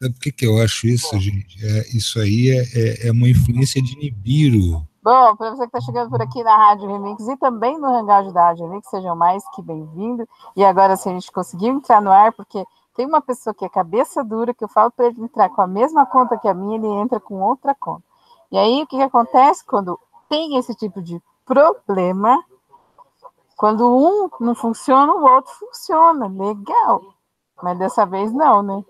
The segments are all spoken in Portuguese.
Sabe por que eu acho isso, gente? Isso aí é uma influência de Nibiru. Bom, para você que está chegando por aqui na Rádio Remix e também no Hangout da Rádio Remix, sejam mais que bem-vindos. E agora, se a gente conseguiu entrar no ar, porque tem uma pessoa que é cabeça dura, que eu falo para ele entrar com a mesma conta que a minha, ele entra com outra conta. E aí, o que acontece quando tem esse tipo de problema? Quando um não funciona, o outro funciona. Legal. Mas dessa vez não, né?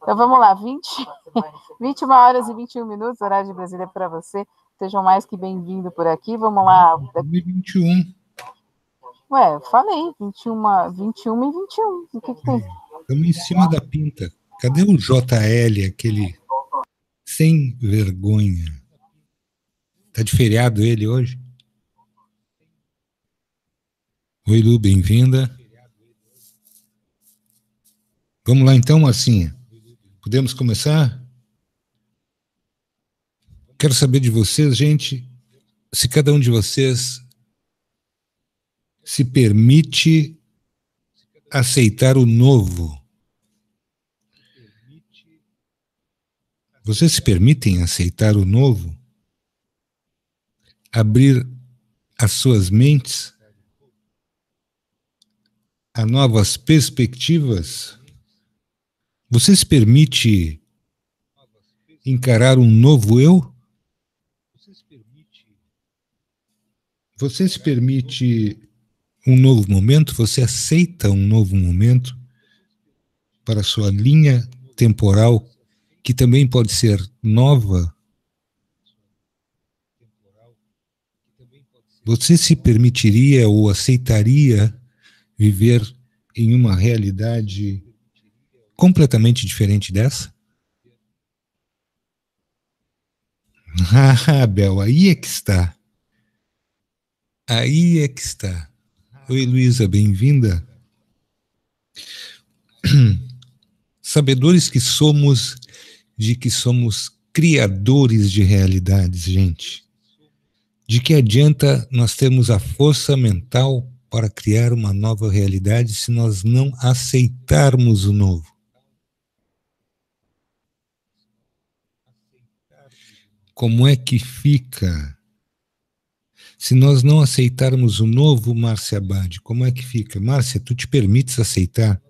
Então vamos lá, 21 horas e 21 minutos, horário de Brasília para você. Sejam mais que bem-vindos por aqui. Vamos lá. 2021. Ué, eu falei, 21 e 21. O que tem? Estamos em cima da pinta. Cadê o JL, aquele sem vergonha? Tá de feriado ele hoje? Oi, Lu, bem-vinda. Vamos lá então, Marcinha. Podemos começar? Quero saber de vocês, gente, se cada um de vocês se permite aceitar o novo. Vocês se permitem aceitar o novo? Abrir as suas mentes a novas perspectivas? Você se permite encarar um novo eu? Você se permite um novo momento? Você aceita um novo momento para a sua linha temporal, que também pode ser nova? Você se permitiria ou aceitaria viver em uma realidade completamente diferente dessa? Ah, Bel, aí é que está. Aí é que está. Oi, Luísa, bem-vinda. Sabedores que somos de que somos criadores de realidades, gente. De que adianta nós termos a força mental para criar uma nova realidade se nós não aceitarmos o novo? Como é que fica? Se nós não aceitarmos o novo, Márcia Abad, como é que fica? Márcia, tu te permites aceitar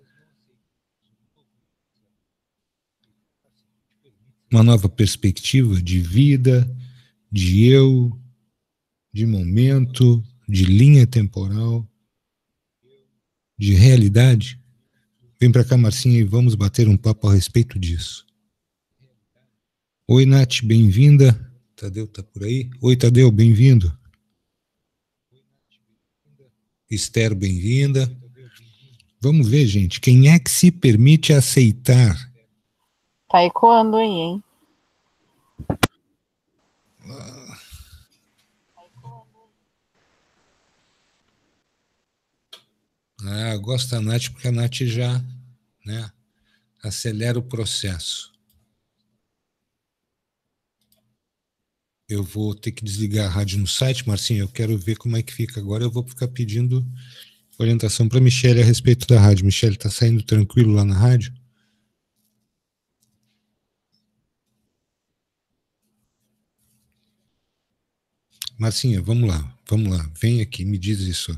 uma nova perspectiva de vida, de eu, de momento, de linha temporal, de realidade? Vem para cá, Marcinha, e vamos bater um papo a respeito disso. Oi, Nath, bem-vinda. Tadeu tá por aí? Oi, Tadeu, bem-vindo. Esther, bem-vinda. Vamos ver, gente, quem é que se permite aceitar? Tá ecoando aí, hein? Gosto da Nath porque a Nath já, né, acelera o processo. Eu vou ter que desligar a rádio no site, Marcinho, eu quero ver como é que fica agora. Eu vou ficar pedindo orientação para a Michelle a respeito da rádio. Michelle, tá saindo tranquilo lá na rádio? Marcinha, vamos lá, vem aqui, me diz isso.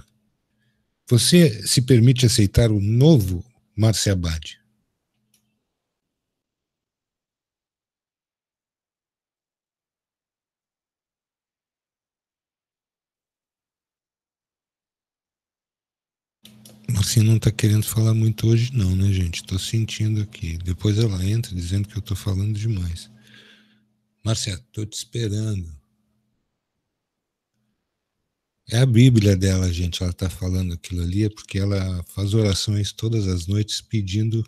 Você se permite aceitar o novo, Márcia Abad? Marcinha não está querendo falar muito hoje não, né, gente? Estou sentindo aqui. Depois ela entra dizendo que eu estou falando demais. Márcia, estou te esperando. É a Bíblia dela, gente. Ela está falando aquilo ali, é porque ela faz orações todas as noites pedindo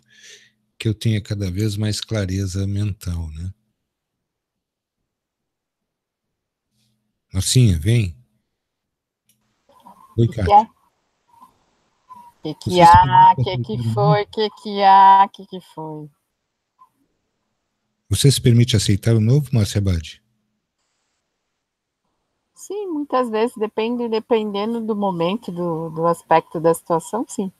que eu tenha cada vez mais clareza mental, né? Marcinha, vem. Oi, Cátia. Que foi? Você se permite aceitar o novo, Márcia Abad? Sim, muitas vezes, dependendo do momento, do aspecto da situação, sim.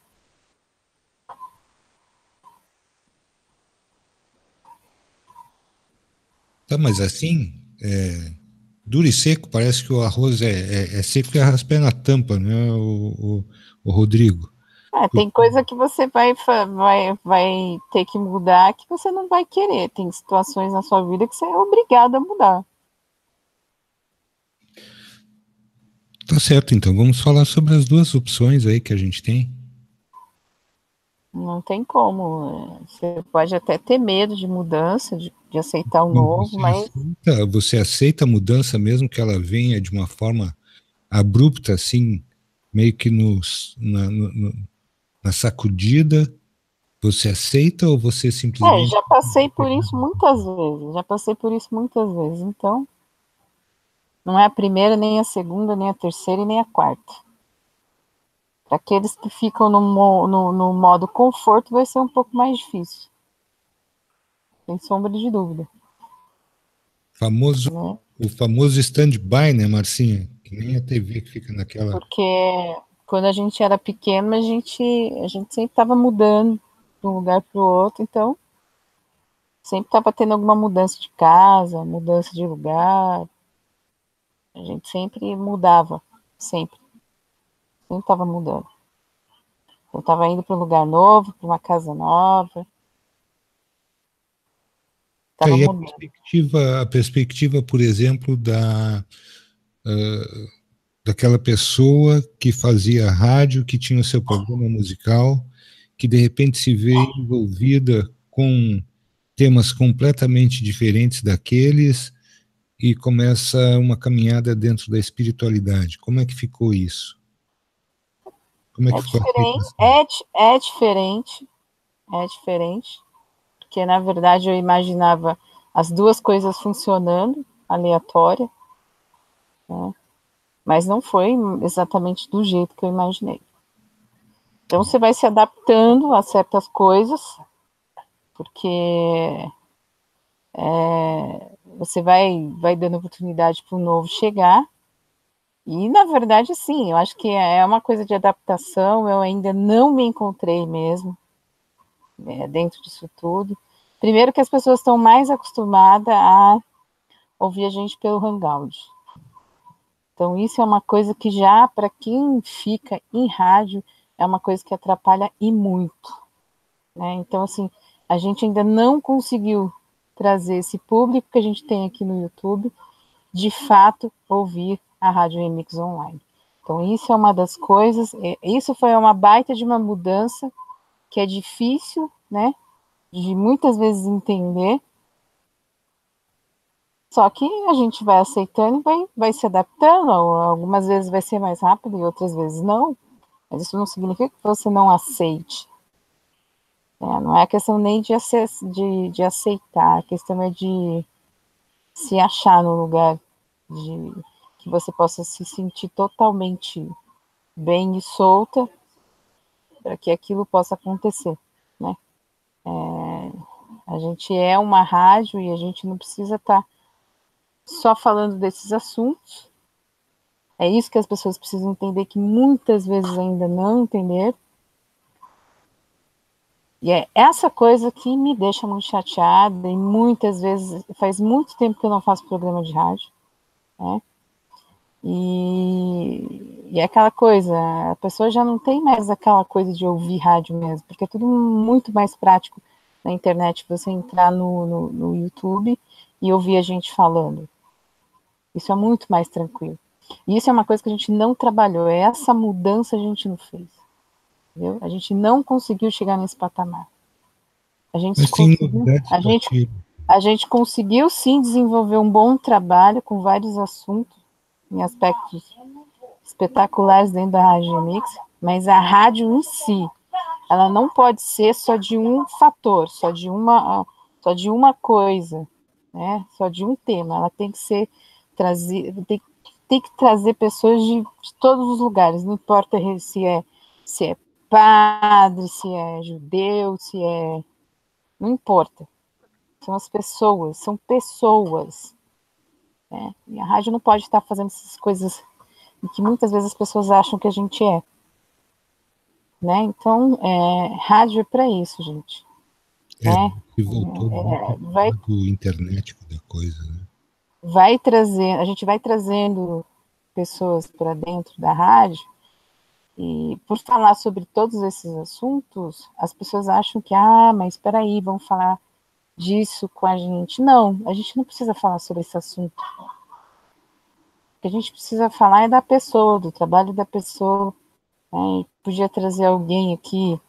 Tá, mas assim, duro e seco, parece que o arroz é seco e raspa na tampa, né, o Rodrigo? Tem coisa que você vai ter que mudar que você não vai querer. Tem situações na sua vida que você é obrigado a mudar. Tá certo, então vamos falar sobre as duas opções aí que a gente tem. Não tem como. Você pode até ter medo de mudança, de aceitar o Bom, novo, mas você aceita a mudança mesmo que ela venha de uma forma abrupta, assim, meio que na sacudida, você aceita ou você simplesmente... já passei por isso muitas vezes. Já passei por isso muitas vezes. Então, não é a primeira, nem a segunda, nem a terceira e nem a quarta. Para aqueles que ficam no modo conforto, vai ser um pouco mais difícil. Sem sombra de dúvida. Famoso, Né? o famoso stand-by, né, Marcinha? Que nem a TV que fica naquela... Porque quando a gente era pequeno, a gente sempre estava mudando de um lugar para o outro, então sempre estava tendo alguma mudança de casa, mudança de lugar. A gente sempre mudava, sempre estava mudando. Eu estava indo para um lugar novo, para uma casa nova, estava E mudando. a perspectiva, por exemplo, daquela pessoa que fazia rádio, que tinha o seu programa musical, que de repente se vê envolvida com temas completamente diferentes daqueles e começa uma caminhada dentro da espiritualidade. Como é que ficou isso? Como é que É ficou a diferente, aceitação? é diferente, é diferente, porque na verdade eu imaginava as duas coisas funcionando, aleatória, né? Mas não foi exatamente do jeito que eu imaginei. Então você vai se adaptando a certas coisas, porque você vai dando oportunidade para o novo chegar. E na verdade, sim, eu acho que é uma coisa de adaptação. Eu ainda não me encontrei mesmo dentro disso tudo. Primeiro que as pessoas estão mais acostumadas a ouvir a gente pelo Hangout. Então, isso é uma coisa que já, para quem fica em rádio, é uma coisa que atrapalha e muito. Né? Então, assim, a gente ainda não conseguiu trazer esse público que a gente tem aqui no YouTube, de fato, ouvir a Rádio Remix Online. Então, isso é uma das coisas, isso foi uma baita de uma mudança que é difícil, né, de muitas vezes entender, só que a gente vai aceitando e vai se adaptando. Algumas vezes vai ser mais rápido e outras vezes não. Mas isso não significa que você não aceite. Não é questão nem de aceitar, a questão é de se achar no lugar, de que você possa se sentir totalmente bem e solta para que aquilo possa acontecer. Né? A gente é uma rádio e a gente não precisa estar só falando desses assuntos. É isso que as pessoas precisam entender, que muitas vezes ainda não entenderam. E é essa coisa que me deixa muito chateada, e muitas vezes, faz muito tempo que eu não faço programa de rádio, né? E é aquela coisa, a pessoa já não tem mais aquela coisa de ouvir rádio mesmo, porque é tudo muito mais prático na internet, você entrar no YouTube e ouvir a gente falando. Isso é muito mais tranquilo. E isso é uma coisa que a gente não trabalhou, essa mudança a gente não fez. Entendeu? A gente não conseguiu chegar nesse patamar. A gente Mas tem conseguiu, novidades para ti. a gente conseguiu sim desenvolver um bom trabalho com vários assuntos em aspectos espetaculares dentro da Rádio Remix, mas a rádio em si, ela não pode ser só de um fator, só de uma coisa, né? Só de um tema. Ela tem que ser tem que trazer pessoas de todos os lugares, não importa se é padre, se é judeu, se é, não importa. São as pessoas, são pessoas. Né? E a rádio não pode estar fazendo essas coisas que muitas vezes as pessoas acham que a gente é. Né? Então, rádio é para isso, gente. né? Que voltou muito do internet da coisa, né? A gente vai trazendo pessoas para dentro da rádio, e por falar sobre todos esses assuntos, as pessoas acham que, mas espera aí, vão falar disso com a gente. Não, a gente não precisa falar sobre esse assunto. O que a gente precisa falar é da pessoa, do trabalho da pessoa, né? Podia trazer alguém aqui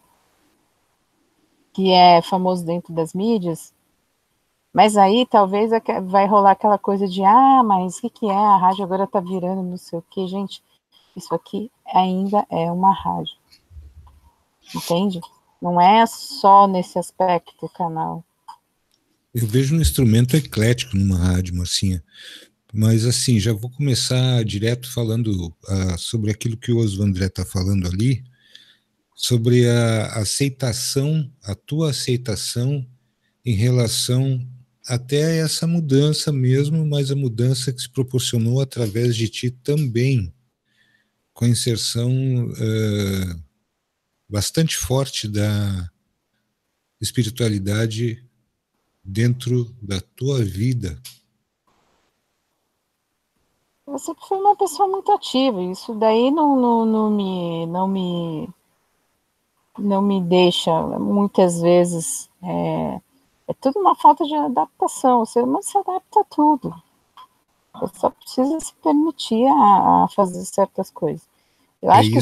que é famoso dentro das mídias, mas aí talvez vai rolar aquela coisa de, mas o que é? A rádio agora tá virando não sei o que, gente. Isso aqui ainda é uma rádio. Entende? Não é só nesse aspecto o canal. Eu vejo um instrumento eclético numa rádio, Marcinha. Mas assim, já vou começar direto falando sobre aquilo que o Oswandré está falando ali, sobre a aceitação, a tua aceitação em relação até essa mudança mesmo, mas a mudança que se proporcionou através de ti também, com a inserção bastante forte da espiritualidade dentro da tua vida. Eu sempre fui uma pessoa muito ativa, isso daí não me deixa, muitas vezes, é tudo uma falta de adaptação, o ser humano se adapta a tudo, você só precisa se permitir a fazer certas coisas. Eu acho que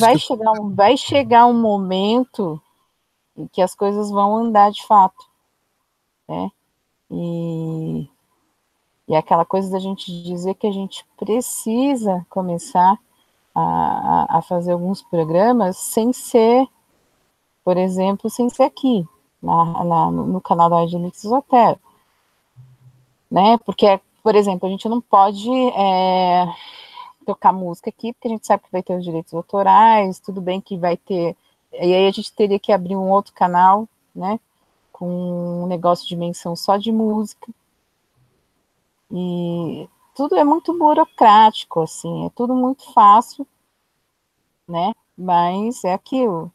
vai chegar um momento em que as coisas vão andar de fato, né? E é aquela coisa da gente dizer que a gente precisa começar a fazer alguns programas sem ser, por exemplo, sem ser aqui, no canal da Agelix Esotero, né? Porque, por exemplo, a gente não pode tocar música aqui, porque a gente sabe que vai ter os direitos autorais, tudo bem que vai ter, e aí a gente teria que abrir um outro canal, né? Com um negócio de menção só de música, e tudo é muito burocrático, assim, é tudo muito fácil, né? Mas é aquilo.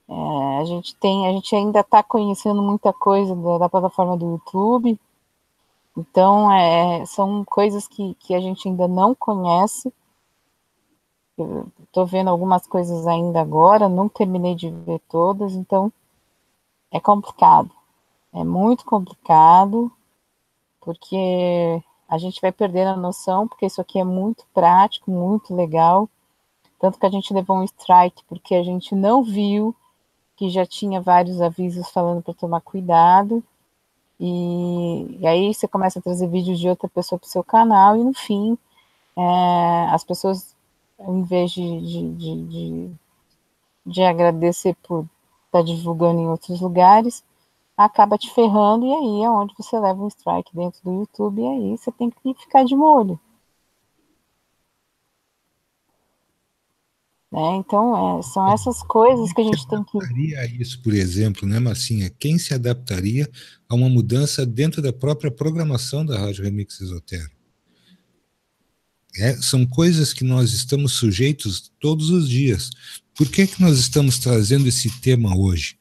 A gente ainda está conhecendo muita coisa da plataforma do YouTube, então são coisas que a gente ainda não conhece. Estou vendo algumas coisas ainda agora, não terminei de ver todas, então é complicado. É muito complicado, porque a gente vai perdendo a noção, porque isso aqui é muito prático, muito legal, tanto que a gente levou um strike, porque a gente não viu que já tinha vários avisos falando para tomar cuidado, e aí você começa a trazer vídeos de outra pessoa para o seu canal, e no fim, as pessoas, em vez de agradecer por estar divulgando em outros lugares, acaba te ferrando, e aí é onde você leva um strike dentro do YouTube, e aí você tem que ficar de molho. Então, são essas coisas que a gente tem que... A isso, por exemplo, né, Marcinha? Quem se adaptaria a uma mudança dentro da própria programação da Rádio Remix Esotero? São coisas que nós estamos sujeitos todos os dias. Por que nós estamos trazendo esse tema hoje?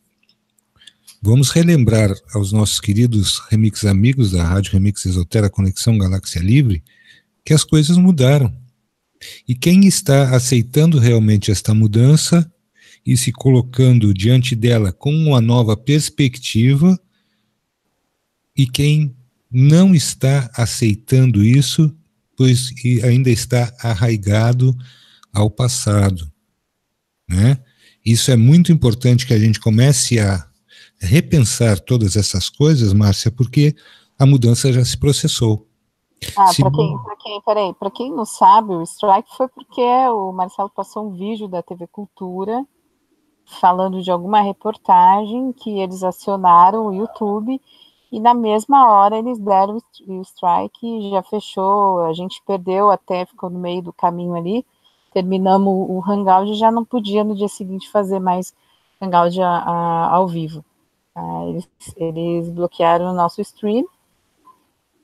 Vamos relembrar aos nossos queridos remix amigos da Rádio Remix Esotero, Conexão Galáxia Livre, que as coisas mudaram. E quem está aceitando realmente esta mudança e se colocando diante dela com uma nova perspectiva, e quem não está aceitando isso, pois ainda está arraigado ao passado, né? Isso é muito importante que a gente comece a repensar todas essas coisas, Márcia, porque a mudança já se processou. Para quem não sabe, o strike foi porque o Marcelo passou um vídeo da TV Cultura falando de alguma reportagem que eles acionaram o YouTube, e na mesma hora eles deram o strike e já fechou, a gente perdeu até, ficou no meio do caminho ali, terminamos o Hangout e já não podia no dia seguinte fazer mais Hangout ao vivo. Eles bloquearam o nosso stream,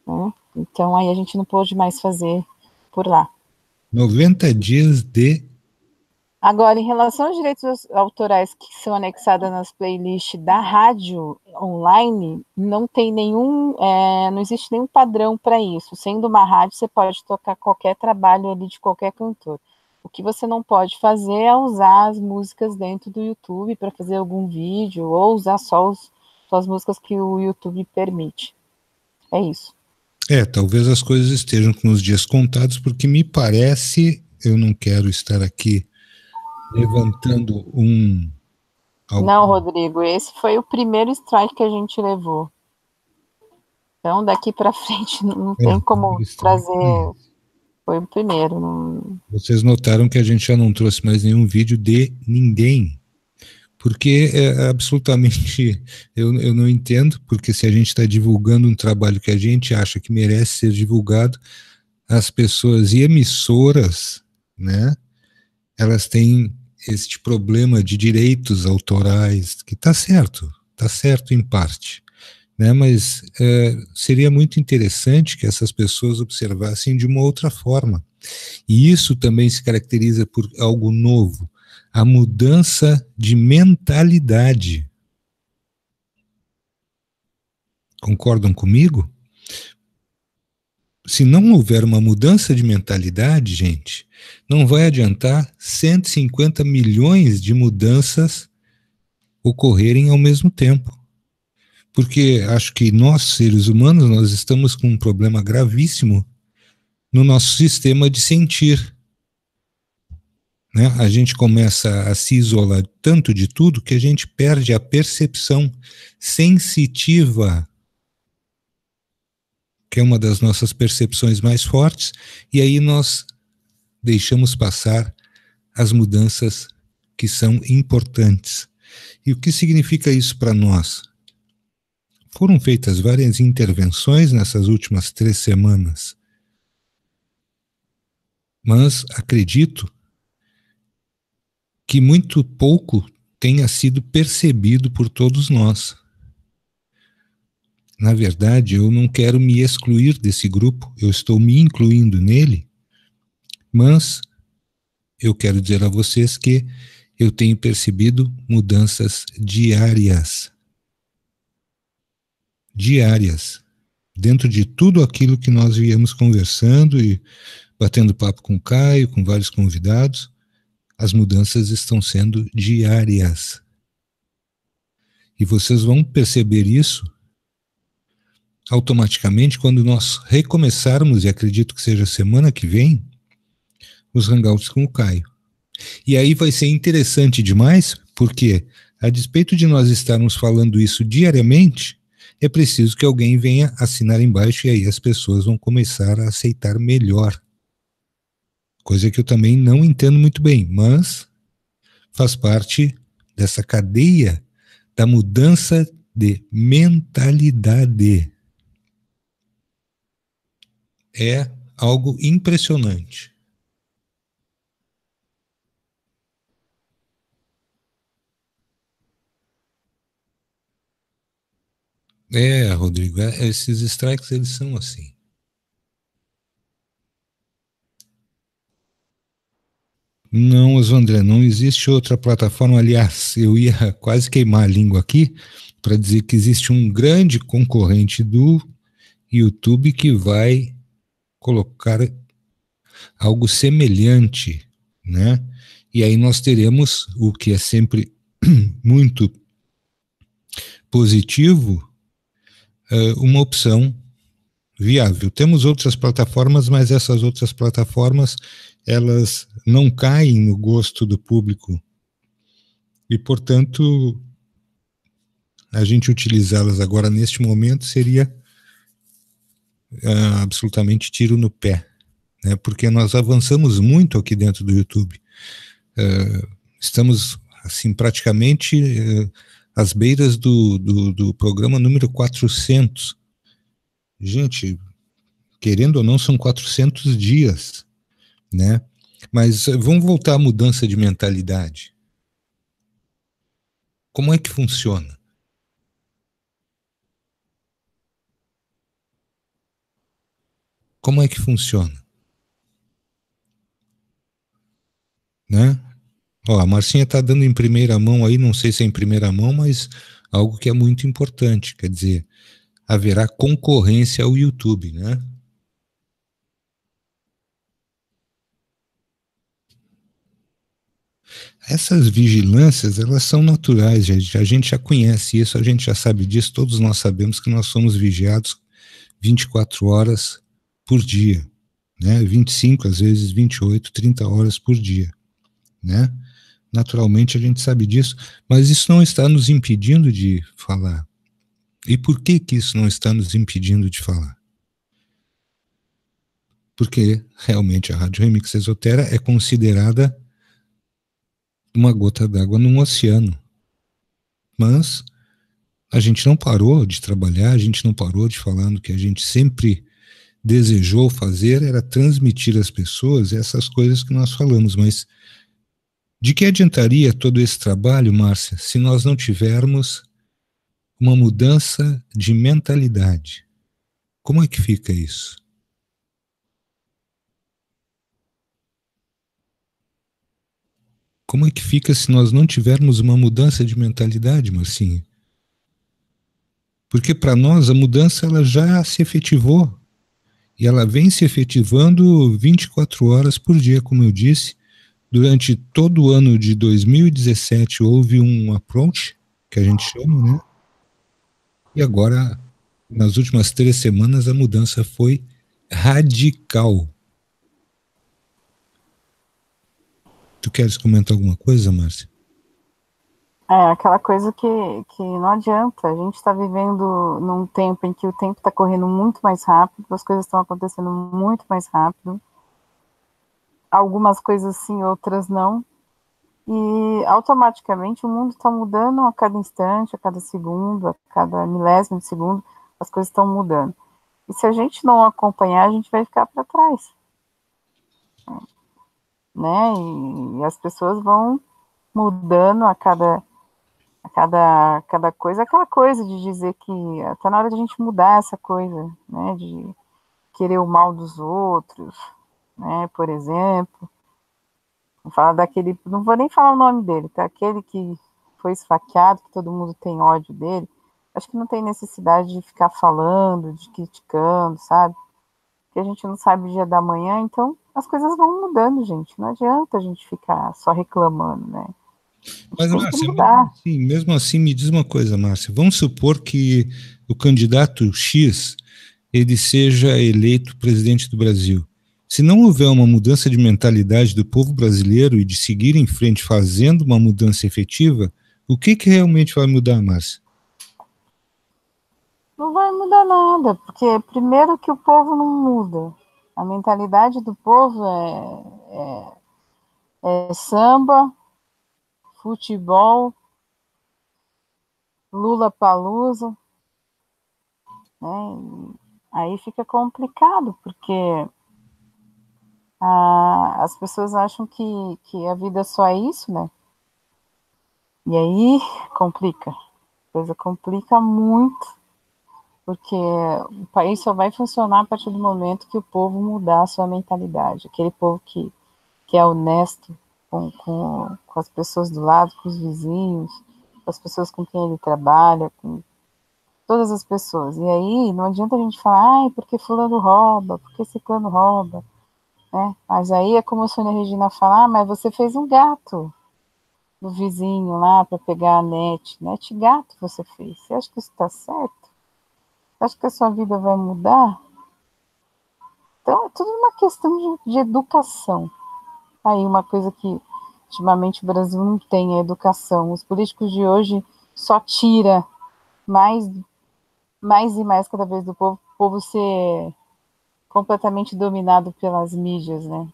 né? Então aí a gente não pôde mais fazer por lá. 90 dias de Agora, em relação aos direitos autorais que são anexados nas playlists da rádio online, não tem nenhum, não existe nenhum padrão para isso. Sendo uma rádio, você pode tocar qualquer trabalho ali de qualquer cantor. O que você não pode fazer é usar as músicas dentro do YouTube para fazer algum vídeo, ou usar só as músicas que o YouTube permite. É isso. Talvez as coisas estejam com os dias contados, porque me parece, eu não quero estar aqui levantando Não, Rodrigo, esse foi o primeiro strike que a gente levou. Então, daqui para frente, não tem como trazer. Foi o primeiro. Não... Vocês notaram que a gente já não trouxe mais nenhum vídeo de ninguém. Porque absolutamente eu não entendo, porque se a gente está divulgando um trabalho que a gente acha que merece ser divulgado, as pessoas e emissoras, né, elas têm este problema de direitos autorais, que está certo em parte, né, mas seria muito interessante que essas pessoas observassem de uma outra forma. E isso também se caracteriza por algo novo, a mudança de mentalidade. Concordam comigo? Se não houver uma mudança de mentalidade, gente, não vai adiantar 150 milhões de mudanças ocorrerem ao mesmo tempo. Porque acho que nós, seres humanos, nós estamos com um problema gravíssimo no nosso sistema de sentir. Né? A gente começa a se isolar tanto de tudo que a gente perde a percepção sensitiva, que é uma das nossas percepções mais fortes, e aí nós deixamos passar as mudanças que são importantes. E o que significa isso para nós? Foram feitas várias intervenções nessas últimas 3 semanas, mas acredito que muito pouco tenha sido percebido por todos nós. Na verdade, eu não quero me excluir desse grupo, eu estou me incluindo nele, mas eu quero dizer a vocês que eu tenho percebido mudanças diárias. Diárias. Dentro de tudo aquilo que nós viemos conversando e batendo papo com o Caio, com vários convidados, as mudanças estão sendo diárias. E vocês vão perceber isso automaticamente quando nós recomeçarmos, e acredito que seja semana que vem, os hangouts com o Caio. E aí vai ser interessante demais, porque a despeito de nós estarmos falando isso diariamente, é preciso que alguém venha assinar embaixo e aí as pessoas vão começar a aceitar melhor. Coisa que eu também não entendo muito bem, mas faz parte dessa cadeia da mudança de mentalidade. É algo impressionante. Rodrigo, esses strikes eles são assim. Não, Oswandré, não existe outra plataforma. Aliás, eu ia quase queimar a língua aqui para dizer que existe um grande concorrente do YouTube que vai colocar algo semelhante, né? E aí nós teremos o que é sempre muito positivo, uma opção viável. Temos outras plataformas, mas essas outras plataformas elas não caem no gosto do público e, portanto, a gente utilizá-las agora neste momento seria absolutamente tiro no pé, né? Porque nós avançamos muito aqui dentro do YouTube. Estamos assim praticamente às beiras do programa número 400. Gente, querendo ou não, são 400 dias, né? Mas vamos voltar à mudança de mentalidade. Como é que funciona? Como é que funciona? Né? Ó, a Marcinha está dando em primeira mão aí, não sei se é em primeira mão, mas algo que é muito importante, quer dizer, haverá concorrência ao YouTube, né? Essas vigilâncias, elas são naturais, a gente já conhece isso, a gente já sabe disso, todos nós sabemos que nós somos vigiados 24 horas por dia, né? 25, às vezes 28, 30 horas por dia, né? Naturalmente a gente sabe disso, mas isso não está nos impedindo de falar. E por que que isso não está nos impedindo de falar? Porque realmente a Rádio Remix Esotera é considerada uma gota d'água num oceano. Mas a gente não parou de trabalhar, a gente não parou de falar no que a gente sempre desejou fazer, era transmitir às pessoas essas coisas que nós falamos. Mas de que adiantaria todo esse trabalho, Márcia, se nós não tivermos uma mudança de mentalidade? Como é que fica isso? Como é que fica se nós não tivermos uma mudança de mentalidade, Marcinha? Porque para nós a mudança ela já se efetivou. E ela vem se efetivando 24 horas por dia, como eu disse. Durante todo o ano de 2017 houve um approach, que a gente chama, né? E agora, nas últimas 3 semanas, a mudança foi radical. Tu queres comentar alguma coisa, Márcia? É aquela coisa que não adianta. A gente está vivendo num tempo em que o tempo está correndo muito mais rápido, as coisas estão acontecendo muito mais rápido. Algumas coisas sim, outras não. E automaticamente o mundo está mudando a cada instante, a cada segundo, a cada milésimo de segundo, as coisas estão mudando. E se a gente não acompanhar, a gente vai ficar para trás, né? E as pessoas vão mudando a cada coisa, aquela coisa de dizer que está na hora de a gente mudar essa coisa, né? De querer o mal dos outros, né? Por exemplo, vou falar daquele, não vou nem falar o nome dele, tá? Aquele que foi esfaqueado, que todo mundo tem ódio dele. Acho que não tem necessidade de ficar falando, de criticando, sabe? Porque a gente não sabe o dia da manhã, então as coisas vão mudando, gente. Não adianta a gente ficar só reclamando, né? A gente Mas, tem que Márcia, mudar. mesmo assim, me diz uma coisa, Márcia. Vamos supor que o candidato X ele seja eleito presidente do Brasil. Se não houver uma mudança de mentalidade do povo brasileiro e de seguir em frente fazendo uma mudança efetiva, o que que realmente vai mudar, Márcia? Não vai mudar nada, porque primeiro que o povo não muda. A mentalidade do povo é samba, futebol, Lula palusa, né? E aí fica complicado, porque as pessoas acham que a vida só é isso, né? E aí complica. A coisa complica muito, porque o país só vai funcionar a partir do momento que o povo mudar a sua mentalidade. Aquele povo que é honesto com as pessoas do lado, com os vizinhos, com as pessoas com quem ele trabalha, com todas as pessoas. E aí não adianta a gente falar, ai, porque fulano rouba, porque ciclano rouba, né? Mas aí é como a Sônia Regina fala, mas você fez um gato do vizinho lá para pegar a net gato você fez. Você acha que isso está certo? Você acha que a sua vida vai mudar? Então é tudo uma questão de educação. Aí uma coisa que ultimamente o Brasil não tem é educação. Os políticos de hoje só tira mais, mais e mais cada vez do povo, o povo ser completamente dominado pelas mídias, né?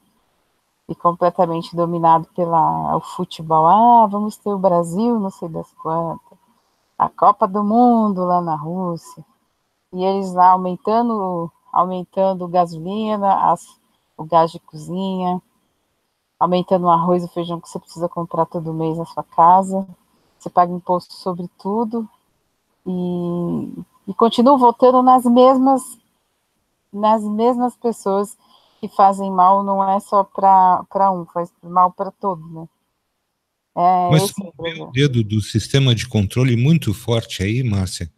E completamente dominado pelo futebol. Ah, vamos ter o Brasil, não sei das quantas. A Copa do Mundo lá na Rússia. E eles lá aumentando gasolina, o gás de cozinha, aumentando o arroz e o feijão que você precisa comprar todo mês na sua casa. Você paga imposto sobre tudo e continua voltando nas mesmas pessoas que fazem mal, não é só para um, faz mal para todos, né? É, Mas esse tu é o não vê o problema. dedo do sistema de controle muito forte aí, Márcia?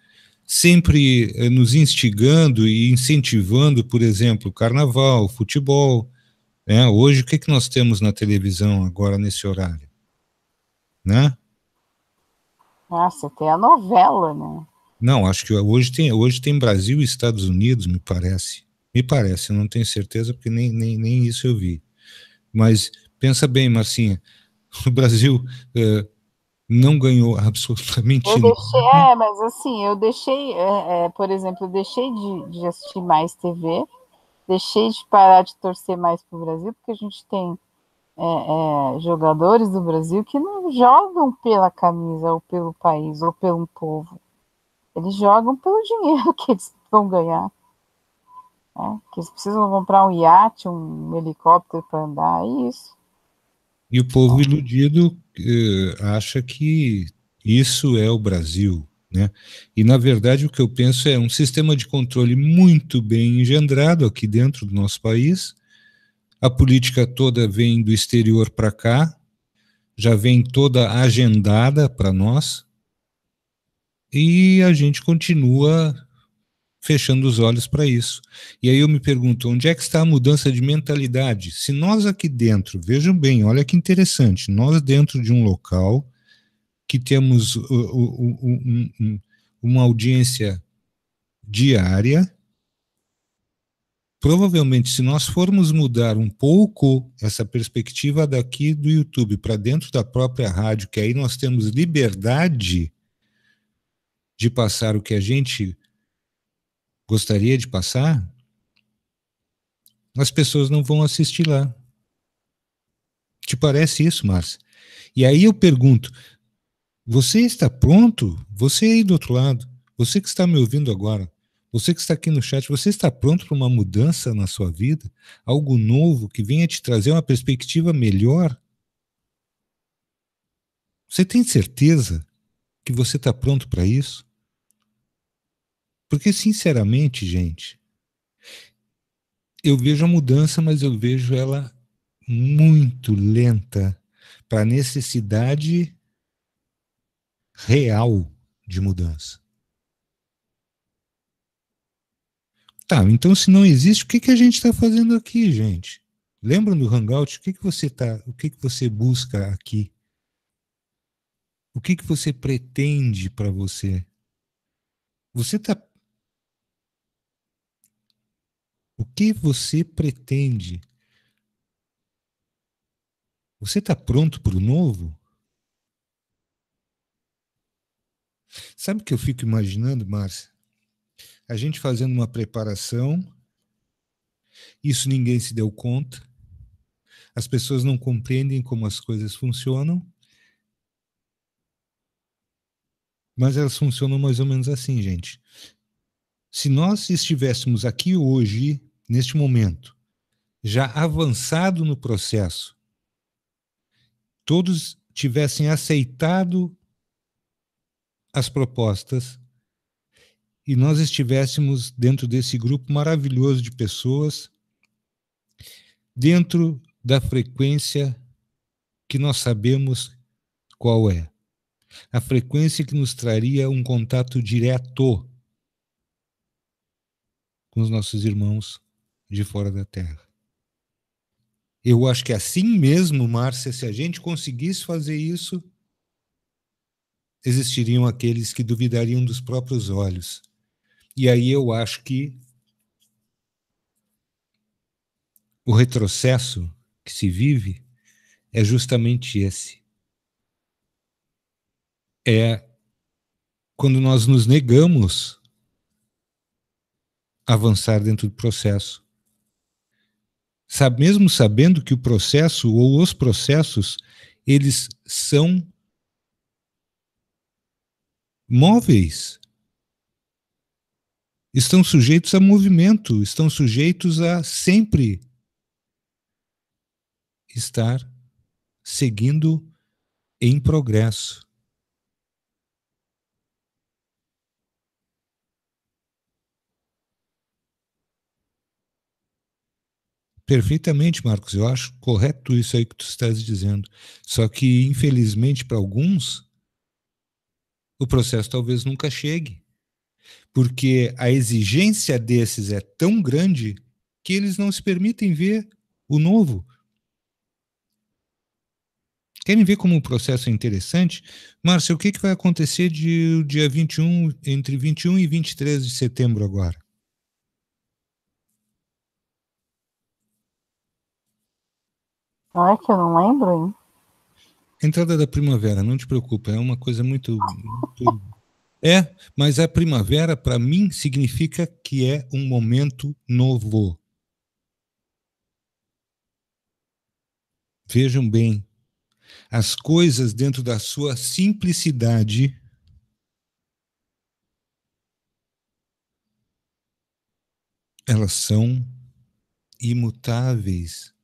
Sempre nos instigando e incentivando, por exemplo, carnaval, futebol, né? Hoje, o que que nós temos na televisão agora nesse horário, né? Nossa, tem a novela, né? Não, acho que hoje tem Brasil e Estados Unidos, me parece. Me parece, eu não tenho certeza, porque nem isso eu vi. Mas pensa bem, Marcinha, o Brasil não ganhou Eu absolutamente deixei, nada. mas assim, eu deixei, por exemplo, eu deixei de assistir mais TV, deixei de parar de torcer mais pro Brasil, porque a gente tem jogadores do Brasil que não jogam pela camisa, ou pelo país, ou pelo povo. Eles jogam pelo dinheiro que eles vão ganhar. Né? Que eles precisam comprar um iate, um helicóptero para andar, é isso. E o povo iludido acha que isso é o Brasil, né? E, na verdade, o que eu penso é um sistema de controle muito bem engendrado aqui dentro do nosso país. A política toda vem do exterior para cá, já vem toda agendada para nós, e a gente continua fechando os olhos para isso. E aí eu me pergunto, onde é que está a mudança de mentalidade? Se nós aqui dentro, vejam bem, olha que interessante, nós dentro de um local que temos uma audiência diária, provavelmente se nós formos mudar um pouco essa perspectiva daqui do YouTube para dentro da própria rádio, que aí nós temos liberdade de passar o que a gente gostaria de passar, as pessoas não vão assistir lá. Te parece isso, Márcia? E aí eu pergunto, você está pronto? Você aí do outro lado, você que está me ouvindo agora, você que está aqui no chat, você está pronto para uma mudança na sua vida? Algo novo que venha te trazer uma perspectiva melhor? Você tem certeza que você está pronto para isso? Porque, sinceramente, gente, eu vejo a mudança, mas eu vejo ela muito lenta para a necessidade real de mudança. Tá, então se não existe, o que que a gente está fazendo aqui, gente? Lembra do Hangout? O que que você busca aqui? O que que você pretende para você? Você tá, o que você pretende? Você está pronto para o novo? Sabe o que eu fico imaginando, Márcia? A gente fazendo uma preparação, isso ninguém se deu conta, as pessoas não compreendem como as coisas funcionam, mas elas funcionam mais ou menos assim, gente. Se nós estivéssemos aqui hoje, neste momento, já avançado no processo, todos tivessem aceitado as propostas e nós estivéssemos dentro desse grupo maravilhoso de pessoas, dentro da frequência que nós sabemos qual é. A frequência que nos traria um contato direto com os nossos irmãos de fora da Terra. Eu acho que assim mesmo, Márcia, se a gente conseguisse fazer isso, existiriam aqueles que duvidariam dos próprios olhos. E aí eu acho que o retrocesso que se vive é justamente esse. É quando nós nos negamos a avançar dentro do processo. Mesmo sabendo que o processo ou os processos, eles são móveis, estão sujeitos a movimento, estão sujeitos a sempre estar seguindo em progresso. Perfeitamente, Marcos. Eu acho correto isso aí que tu estás dizendo. Só que, infelizmente, para alguns, o processo talvez nunca chegue, porque a exigência desses é tão grande que eles não se permitem ver o novo. Querem ver como o processo é interessante? Márcio, o que vai acontecer de dia 21, entre 21 e 23 de setembro agora? Não é que eu não lembro, hein? Entrada da primavera, não te preocupa, é uma coisa muito. É, mas a primavera, para mim, significa que é um momento novo. Vejam bem, as coisas dentro da sua simplicidade, elas são imutáveis,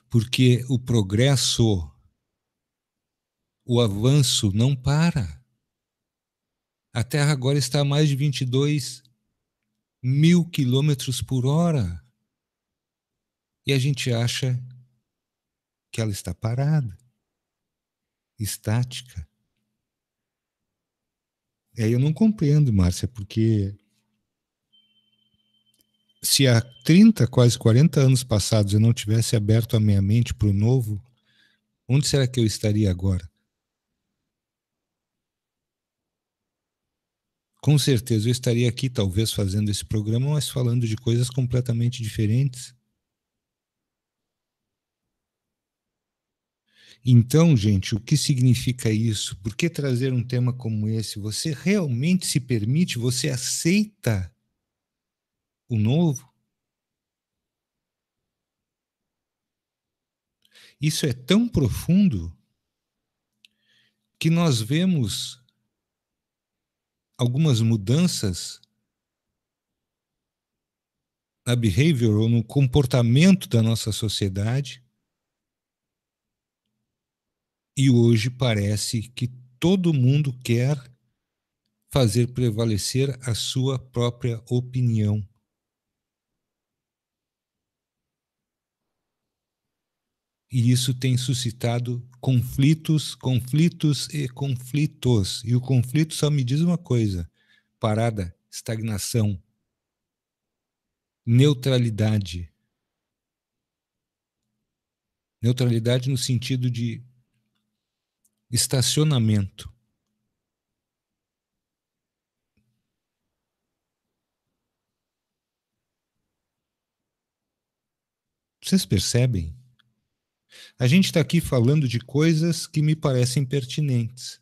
porque o progresso, o avanço não para. A Terra agora está a mais de 22 mil quilômetros por hora e a gente acha que ela está parada, estática. Eu não compreendo, Márcia, porque se há 30, quase 40 anos passados eu não tivesse aberto a minha mente para o novo, onde será que eu estaria agora? Com certeza eu estaria aqui, talvez, fazendo esse programa, mas falando de coisas completamente diferentes. Então, gente, o que significa isso? Por que trazer um tema como esse? Você realmente se permite, você aceita o novo? Isso é tão profundo que nós vemos algumas mudanças na behavior ou no comportamento da nossa sociedade e hoje parece que todo mundo quer fazer prevalecer a sua própria opinião. E isso tem suscitado conflitos, conflitos e conflitos. E o conflito só me diz uma coisa: parada, estagnação, neutralidade. Neutralidade no sentido de estacionamento. Vocês percebem? A gente está aqui falando de coisas que me parecem pertinentes.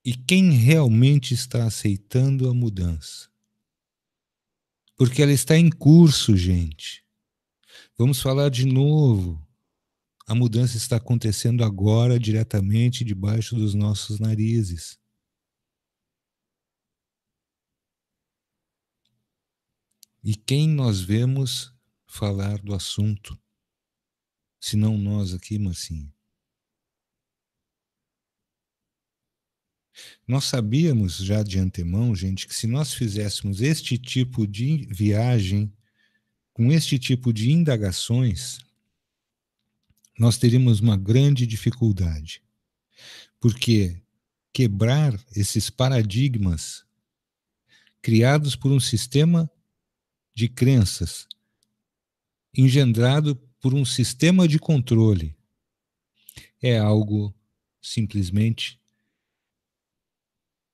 E quem realmente está aceitando a mudança? Porque ela está em curso, gente. Vamos falar de novo. A mudança está acontecendo agora, diretamente debaixo dos nossos narizes. E quem nós vemos falar do assunto? Se não nós aqui, Marcinho. Nós sabíamos já de antemão, gente, que se nós fizéssemos este tipo de viagem, com este tipo de indagações, nós teríamos uma grande dificuldade. Porque quebrar esses paradigmas criados por um sistema de crenças, engendrado por um sistema de controle, é algo simplesmente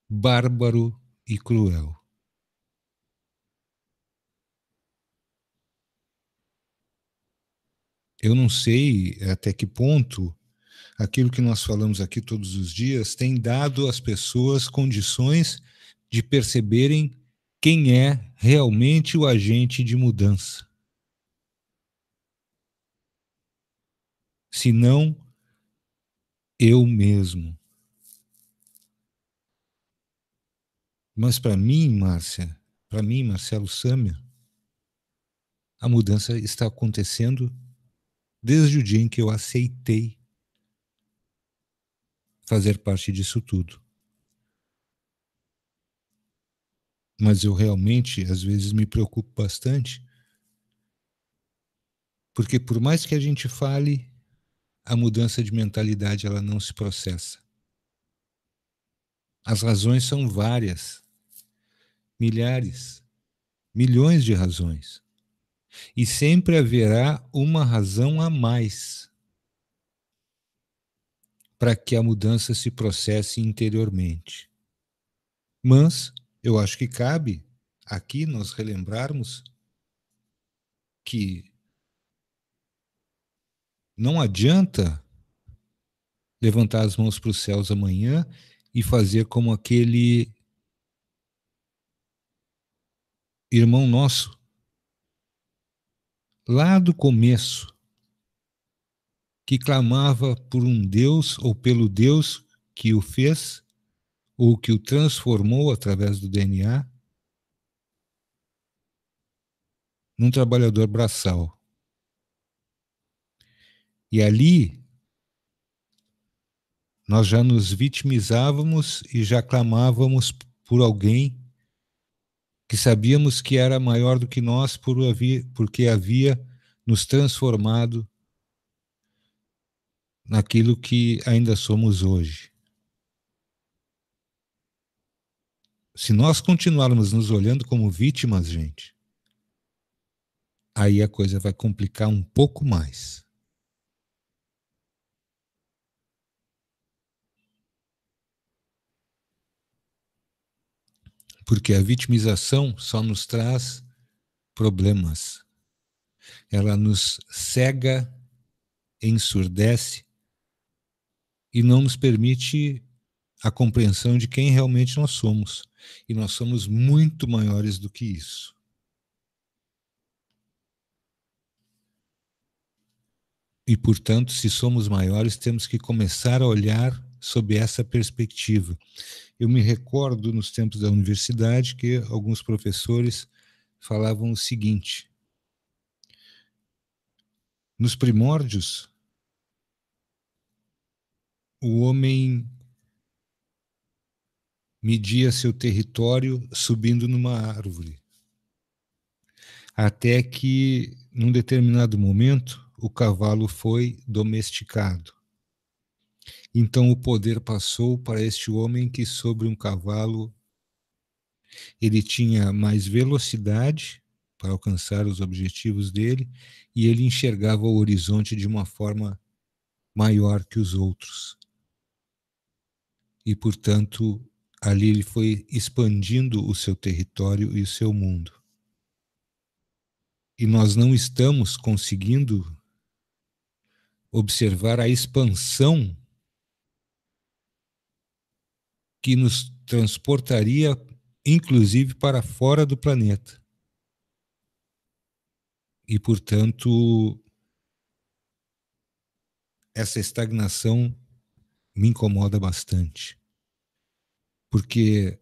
bárbaro e cruel. Eu não sei até que ponto aquilo que nós falamos aqui todos os dias tem dado às pessoas condições de perceberem quem é realmente o agente de mudança. Se não eu mesmo. Mas para mim, Márcia, para mim, Marcelo Sâmia, a mudança está acontecendo desde o dia em que eu aceitei fazer parte disso tudo. mas eu realmente, às vezes, me preocupo bastante, porque por mais que a gente fale, a mudança de mentalidade ela não se processa. As razões são várias, milhares, milhões de razões. E sempre haverá uma razão a mais para que a mudança se processe interiormente. Mas eu acho que cabe aqui nós relembrarmos que não adianta levantar as mãos para os céus amanhã e fazer como aquele irmão nosso, lá do começo, que clamava por um Deus ou pelo Deus que o fez ou que o transformou através do DNA num trabalhador braçal. E ali nós já nos vitimizávamos e já clamávamos por alguém que sabíamos que era maior do que nós porque havia nos transformado naquilo que ainda somos hoje. Se nós continuarmos nos olhando como vítimas, gente, aí a coisa vai complicar um pouco mais. Porque a vitimização só nos traz problemas. Ela nos cega, ensurdece e não nos permite a compreensão de quem realmente nós somos. E nós somos muito maiores do que isso. E, portanto, se somos maiores, temos que começar a olhar sob essa perspectiva. Eu me recordo, nos tempos da universidade, que alguns professores falavam o seguinte: nos primórdios, o homem media seu território subindo numa árvore, até que, num determinado momento, o cavalo foi domesticado. Então o poder passou para este homem que, sobre um cavalo, ele tinha mais velocidade para alcançar os objetivos dele e ele enxergava o horizonte de uma forma maior que os outros. E, portanto, ali ele foi expandindo o seu território e o seu mundo. E nós não estamos conseguindo observar a expansão que nos transportaria, inclusive, para fora do planeta. E, portanto, essa estagnação me incomoda bastante. Porque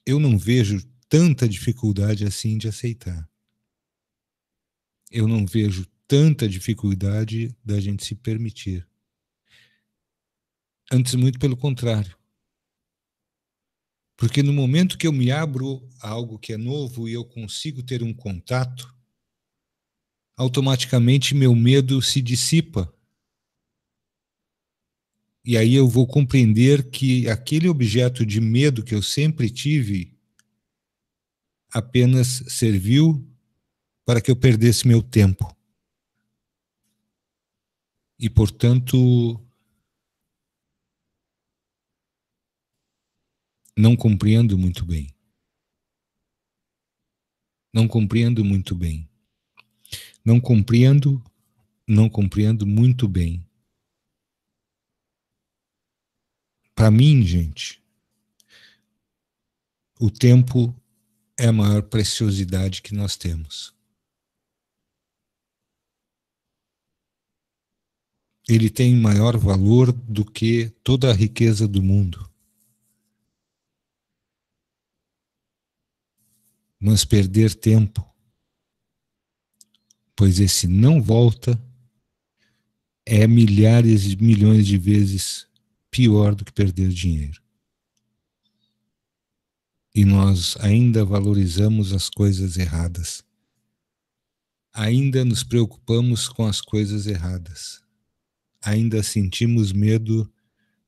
eu não vejo tanta dificuldade assim de aceitar. Eu não vejo tanta dificuldade da gente se permitir. Antes, muito pelo contrário. Porque no momento que eu me abro a algo que é novo e eu consigo ter um contato, automaticamente meu medo se dissipa. E aí eu vou compreender que aquele objeto de medo que eu sempre tive apenas serviu para que eu perdesse meu tempo. E, portanto, não compreendo muito bem. Não compreendo muito bem. Não compreendo muito bem. Para mim, gente, o tempo é a maior preciosidade que nós temos. Ele tem maior valor do que toda a riqueza do mundo. Mas perder tempo, pois esse não volta, é milhares de milhões de vezes pior do que perder dinheiro. e nós ainda valorizamos as coisas erradas. Ainda nos preocupamos com as coisas erradas. Ainda sentimos medo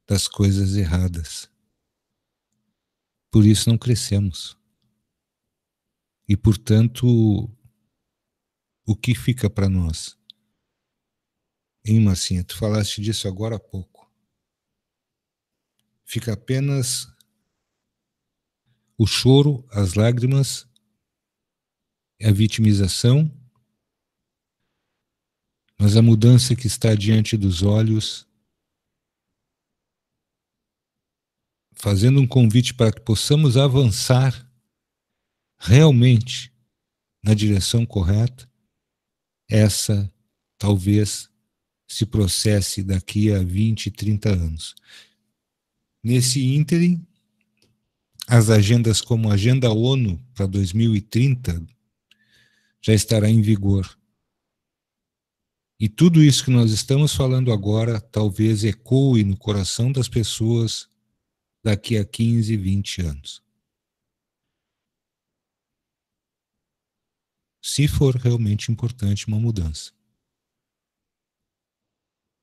das coisas erradas. Por isso não crescemos. E, portanto, o que fica para nós? Hein, Marcinha, tu falaste disso agora há pouco. Fica apenas o choro, as lágrimas, a vitimização, mas a mudança que está diante dos olhos, fazendo um convite para que possamos avançar realmente na direção correta, essa talvez se processe daqui a 20, 30 anos. Nesse ínterim, as agendas como a Agenda ONU para 2030 já estará em vigor. E tudo isso que nós estamos falando agora talvez ecoe no coração das pessoas daqui a 15, 20 anos. Se for realmente importante uma mudança.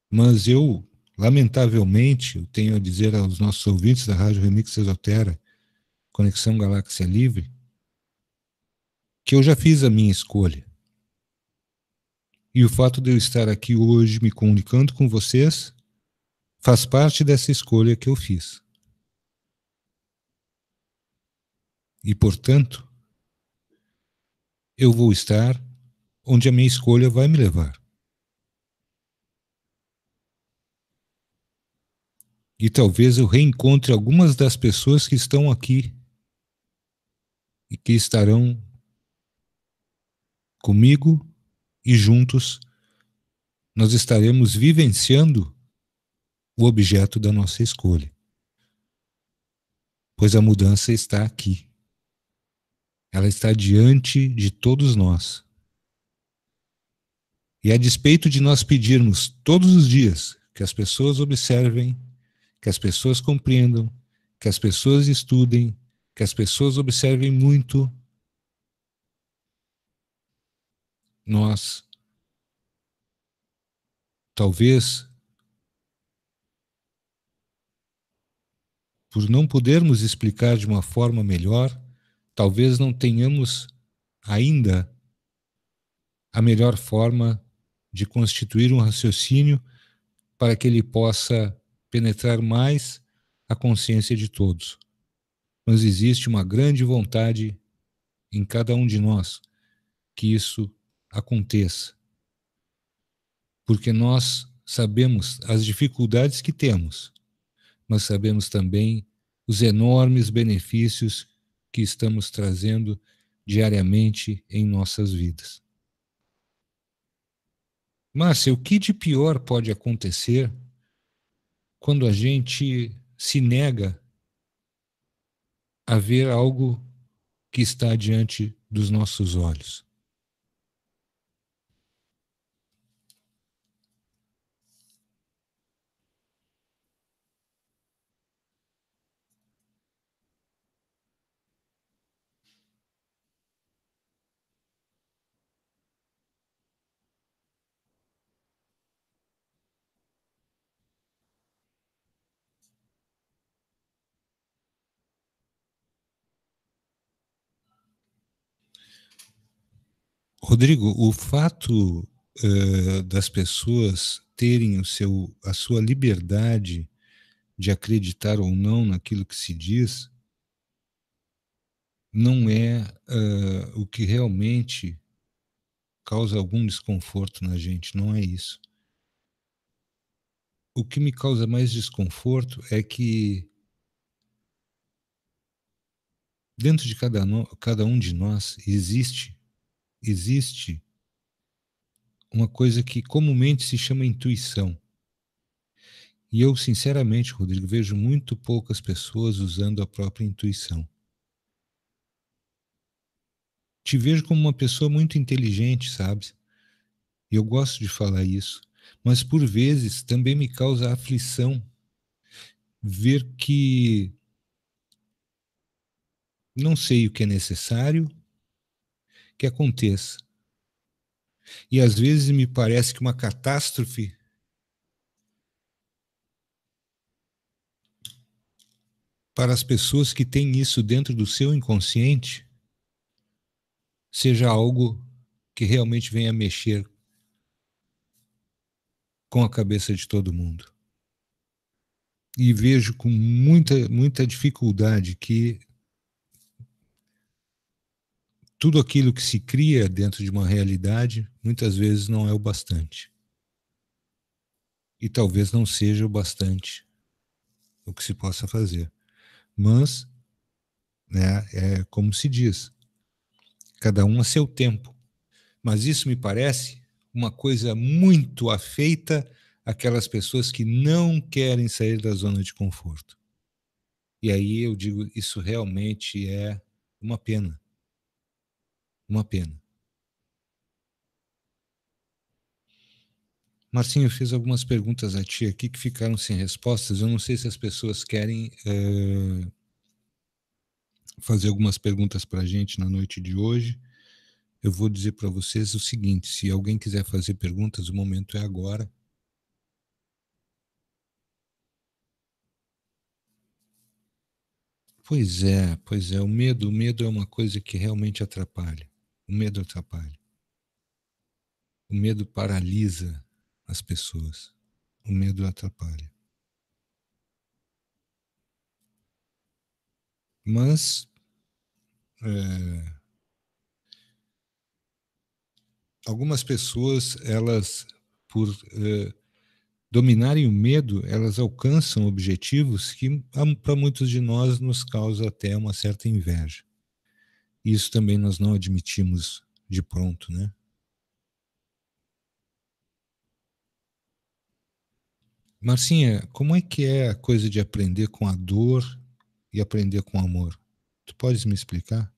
Mas eu, lamentavelmente, eu tenho a dizer aos nossos ouvintes da Rádio Remix Exotera, Conexão Galáxia Livre, que eu já fiz a minha escolha. E o fato de eu estar aqui hoje me comunicando com vocês faz parte dessa escolha que eu fiz. E, portanto, eu vou estar onde a minha escolha vai me levar. E talvez eu reencontre algumas das pessoas que estão aqui e que estarão comigo e juntos nós estaremos vivenciando o objeto da nossa escolha. Pois a mudança está aqui. Ela está diante de todos nós. E a despeito de nós pedirmos todos os dias que as pessoas observem, que as pessoas compreendam, que as pessoas estudem, que as pessoas observem muito, nós, talvez, por não podermos explicar de uma forma melhor, talvez não tenhamos ainda a melhor forma de constituir um raciocínio para que ele possa penetrar mais a consciência de todos. Mas existe uma grande vontade em cada um de nós que isso aconteça. Porque nós sabemos as dificuldades que temos, mas sabemos também os enormes benefícios que estamos trazendo diariamente em nossas vidas. Márcia, o que de pior pode acontecer quando a gente se nega a ver algo que está diante dos nossos olhos? Rodrigo, o fato das pessoas terem a sua liberdade de acreditar ou não naquilo que se diz não é o que realmente causa algum desconforto na gente, não é isso. O que me causa mais desconforto é que dentro de cada um de nós existe uma coisa que comumente se chama intuição. E eu, sinceramente, Rodrigo, vejo muito poucas pessoas usando a própria intuição. Te vejo como uma pessoa muito inteligente, sabe? E eu gosto de falar isso. Mas, por vezes, também me causa aflição ver que não sei o que é necessário que aconteça. E às vezes me parece que uma catástrofe para as pessoas que têm isso dentro do seu inconsciente seja algo que realmente venha mexer com a cabeça de todo mundo. E vejo com muita dificuldade que tudo aquilo que se cria dentro de uma realidade muitas vezes não é o bastante. E talvez não seja o bastante o que se possa fazer. Mas, né, é como se diz, cada um a seu tempo. Mas isso me parece uma coisa muito afeita àquelas pessoas que não querem sair da zona de conforto. E aí eu digo, isso realmente é uma pena. Uma pena. Marcinho, eu fiz algumas perguntas a ti aqui que ficaram sem respostas. Eu não sei se as pessoas querem fazer algumas perguntas para a gente na noite de hoje. Eu vou dizer para vocês o seguinte: se alguém quiser fazer perguntas, o momento é agora. Pois é, o medo é uma coisa que realmente atrapalha. O medo atrapalha. O medo paralisa as pessoas. O medo atrapalha. Mas algumas pessoas, elas, por dominarem o medo, elas alcançam objetivos que para muitos de nós nos causa até uma certa inveja. Isso também nós não admitimos de pronto, né? Marcinha, como é que é a coisa de aprender com a dor e aprender com amor? Tu podes me explicar?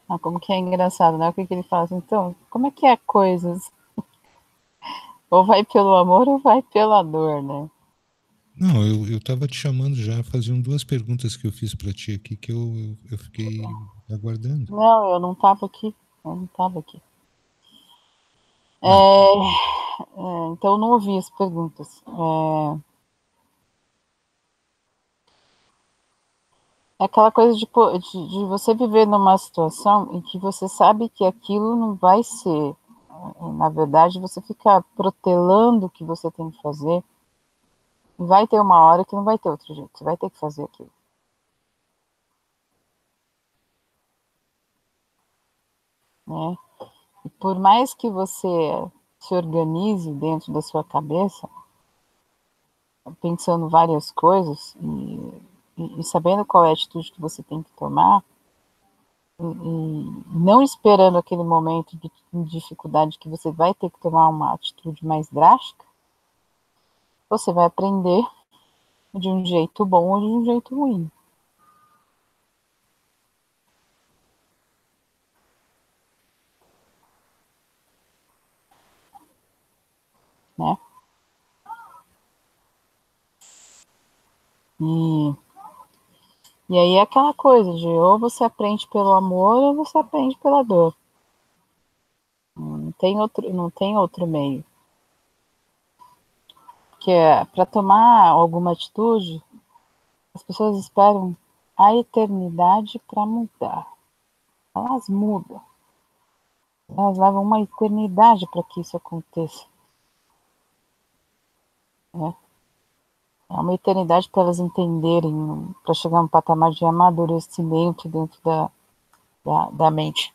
Ah, como que é engraçado, né? O que ele fala assim, então, como é que é coisas? Ou vai pelo amor ou vai pela dor, né? Não, eu estava te chamando já, faziam duas perguntas que eu fiz para ti aqui que eu fiquei aguardando. Não, eu não estava aqui. Eu não estava aqui. Ah, Então eu não ouvi as perguntas. É aquela coisa de você viver numa situação em que você sabe que aquilo não vai ser. Na verdade, você fica protelando o que você tem que fazer. E vai ter uma hora que não vai ter outro jeito. Você vai ter que fazer aquilo. Né? E por mais que você se organize dentro da sua cabeça, pensando várias coisas e sabendo qual é a atitude que você tem que tomar, e não esperando aquele momento de dificuldade que você vai ter que tomar uma atitude mais drástica, você vai aprender de um jeito bom ou de um jeito ruim. Né? E aí é aquela coisa de ou você aprende pelo amor ou você aprende pela dor. Não tem outro meio. Porque para tomar alguma atitude, as pessoas esperam a eternidade para mudar. Elas mudam. Elas levam uma eternidade para que isso aconteça. Né? É uma eternidade para elas entenderem, para chegar a um patamar de amadurecimento dentro da mente.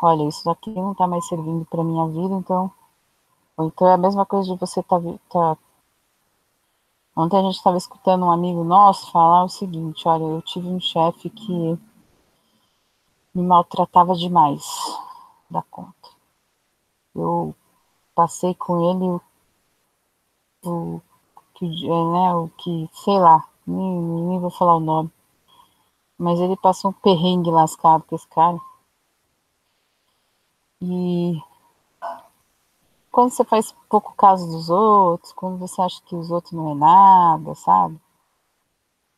Olha, isso daqui não está mais servindo para minha vida, então. Ou então é a mesma coisa de você tá. Ontem a gente estava escutando um amigo nosso falar o seguinte: olha, eu tive um chefe que me maltratava demais da conta. Eu passei com ele o que, sei lá, nem vou falar o nome, mas ele passou um perrengue lascado com esse cara. E quando você faz pouco caso dos outros, quando você acha que os outros não é nada, sabe?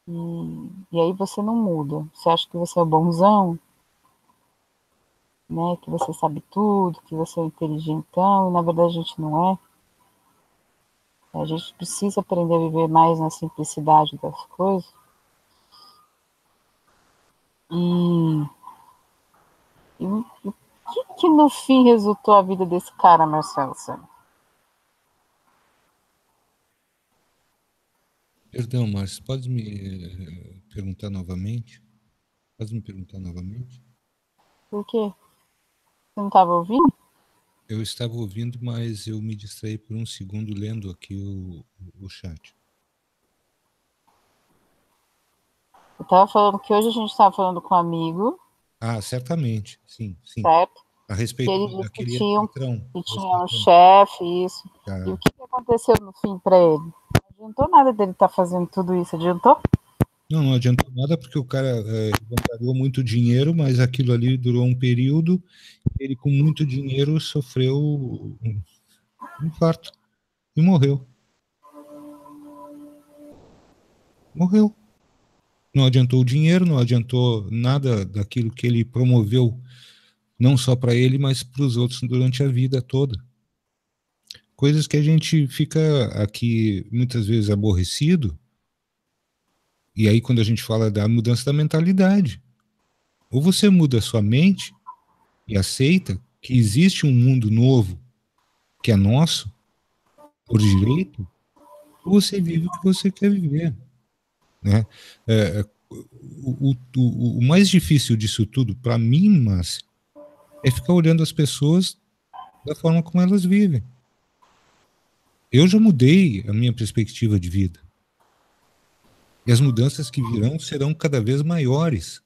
E aí você não muda. Você acha que você é o bonzão, né? Que você sabe tudo, que você é o inteligentão, e na verdade a gente não é. A gente precisa aprender a viver mais na simplicidade das coisas. E o que no fim resultou a vida desse cara, Marcelo Sano? Perdão, Márcio, pode me perguntar novamente? Pode me perguntar novamente? Por quê? Você não estava ouvindo? Eu estava ouvindo, mas eu me distraí por um segundo lendo aqui o chat. Eu estava falando que hoje a gente estava falando com um amigo. Ah, certamente, sim, sim. Certo? A Que respeito ele disse que daquele tinha, ex-patrão. que tinha um chefe, isso. E o Tá. que aconteceu no fim para ele? Não adiantou nada dele estar fazendo tudo isso, adiantou? Não, não adiantou nada porque o cara angariou muito dinheiro, mas aquilo ali durou um período. Ele, com muito dinheiro, sofreu um infarto e morreu. Morreu. Não adiantou o dinheiro, não adiantou nada daquilo que ele promoveu, não só para ele, mas para os outros durante a vida toda. Coisas que a gente fica aqui muitas vezes aborrecido, e aí quando a gente fala da mudança da mentalidade, ou você muda a sua mente e aceita que existe um mundo novo que é nosso, por direito, ou você vive o que você quer viver, né? O mais difícil disso tudo, para mim, Márcio, é ficar olhando as pessoas da forma como elas vivem. Eu já mudei a minha perspectiva de vida. E as mudanças que virão serão cada vez maiores.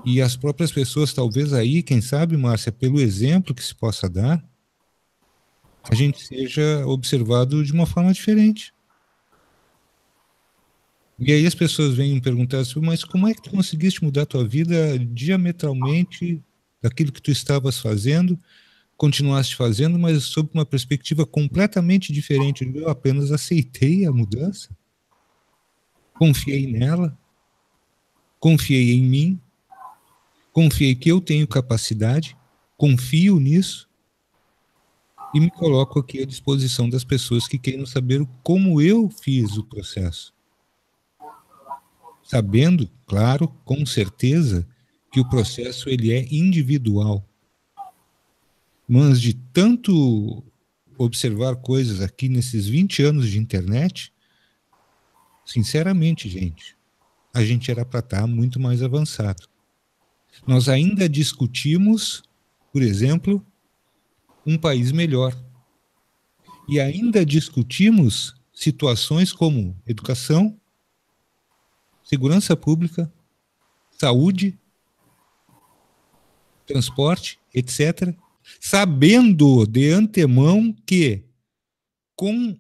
E as próprias pessoas, talvez aí, quem sabe, Márcia, pelo exemplo que se possa dar, a gente seja observado de uma forma diferente. E aí as pessoas vêm me perguntar assim, mas como é que tu conseguiste mudar a tua vida diametralmente daquilo que tu estavas fazendo, continuaste fazendo, mas sob uma perspectiva completamente diferente? Eu apenas aceitei a mudança, confiei nela, confiei em mim, confiei que eu tenho capacidade, confio nisso e me coloco aqui à disposição das pessoas que queiram saber como eu fiz o processo. Sabendo, claro, com certeza, que o processo ele é individual. Mas de tanto observar coisas aqui nesses 20 anos de internet, sinceramente, gente, a gente era para estar muito mais avançado. Nós ainda discutimos, por exemplo, um país melhor. E ainda discutimos situações como educação, segurança pública, saúde, transporte, etc., sabendo de antemão que com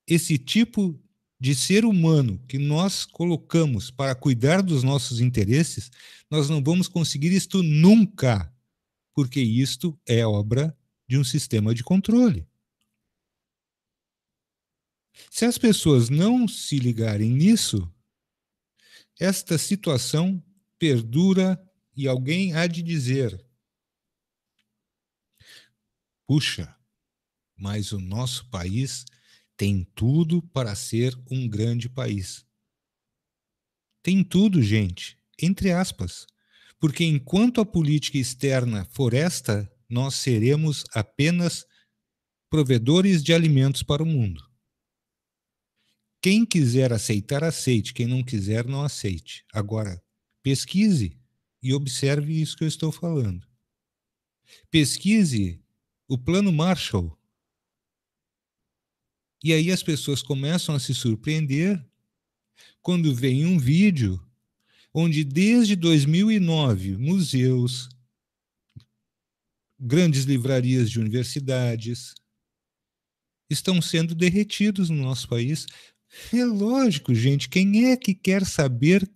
esse tipo de ser humano que nós colocamos para cuidar dos nossos interesses, nós não vamos conseguir isto nunca, porque isto é obra de um sistema de controle. Se as pessoas não se ligarem nisso, esta situação perdura e alguém há de dizer: puxa, mas o nosso país tem tudo para ser um grande país. Tem tudo, gente, entre aspas. Porque enquanto a política externa for esta, nós seremos apenas provedores de alimentos para o mundo. Quem quiser aceitar, aceite. Quem não quiser, não aceite. Agora, pesquise e observe isso que eu estou falando. Pesquise o Plano Marshall. E aí as pessoas começam a se surpreender quando vem um vídeo onde desde 2009 museus, grandes livrarias de universidades estão sendo derretidos no nosso país. É lógico, gente, quem é que quer saber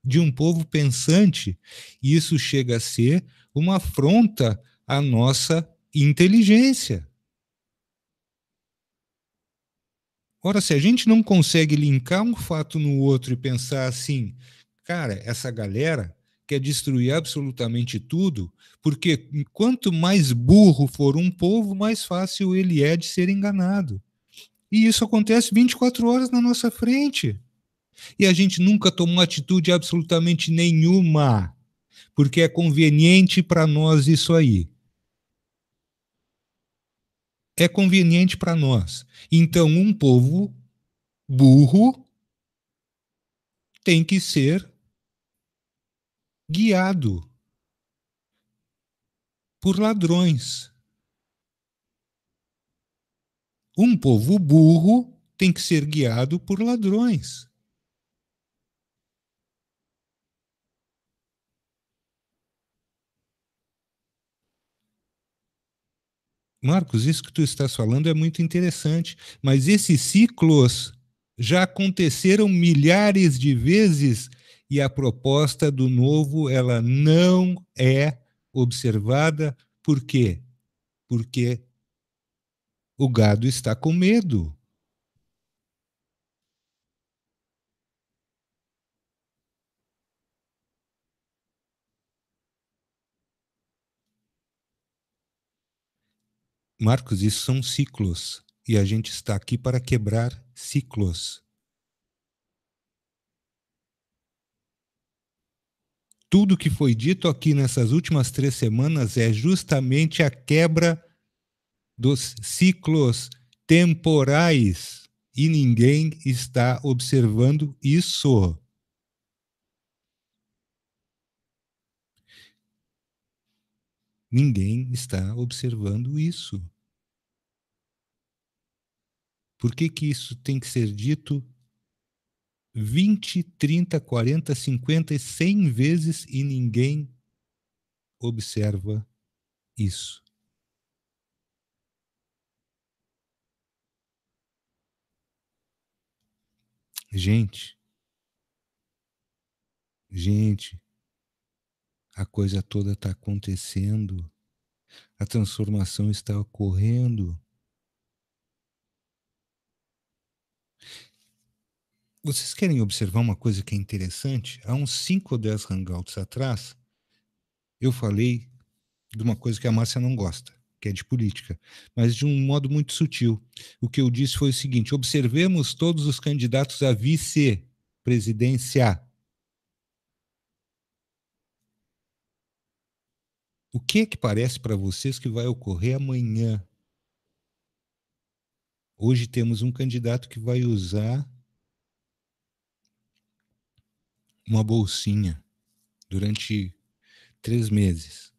de um povo pensante? E isso chega a ser uma afronta a nossa inteligência. Ora, se a gente não consegue linkar um fato no outro e pensar assim, cara, essa galera quer destruir absolutamente tudo, porque quanto mais burro for um povo, mais fácil ele é de ser enganado. E isso acontece 24 horas na nossa frente. E a gente nunca tomou atitude absolutamente nenhuma, porque é conveniente para nós isso aí. É conveniente para nós. Então, um povo burro tem que ser guiado por ladrões. Um povo burro tem que ser guiado por ladrões. Marcos, isso que tu estás falando é muito interessante, mas esses ciclos já aconteceram milhares de vezes e a proposta do novo ela não é observada. Por quê? Porque o gado está com medo. Marcos, isso são ciclos e a gente está aqui para quebrar ciclos. Tudo que foi dito aqui nessas últimas 3 semanas é justamente a quebra dos ciclos temporais e ninguém está observando isso. Ninguém está observando isso. Por que que isso tem que ser dito 20, 30, 40, 50 e 100 vezes e ninguém observa isso? Gente, a coisa toda está acontecendo, a transformação está ocorrendo. Vocês querem observar uma coisa que é interessante? Há uns 5 ou 10 hangouts atrás, eu falei de uma coisa que a Márcia não gosta, que é de política, mas de um modo muito sutil. O que eu disse foi o seguinte: observemos todos os candidatos à vice-presidência. O que é que parece para vocês que vai ocorrer amanhã? Hoje temos um candidato que vai usar uma bolsinha durante 3 meses.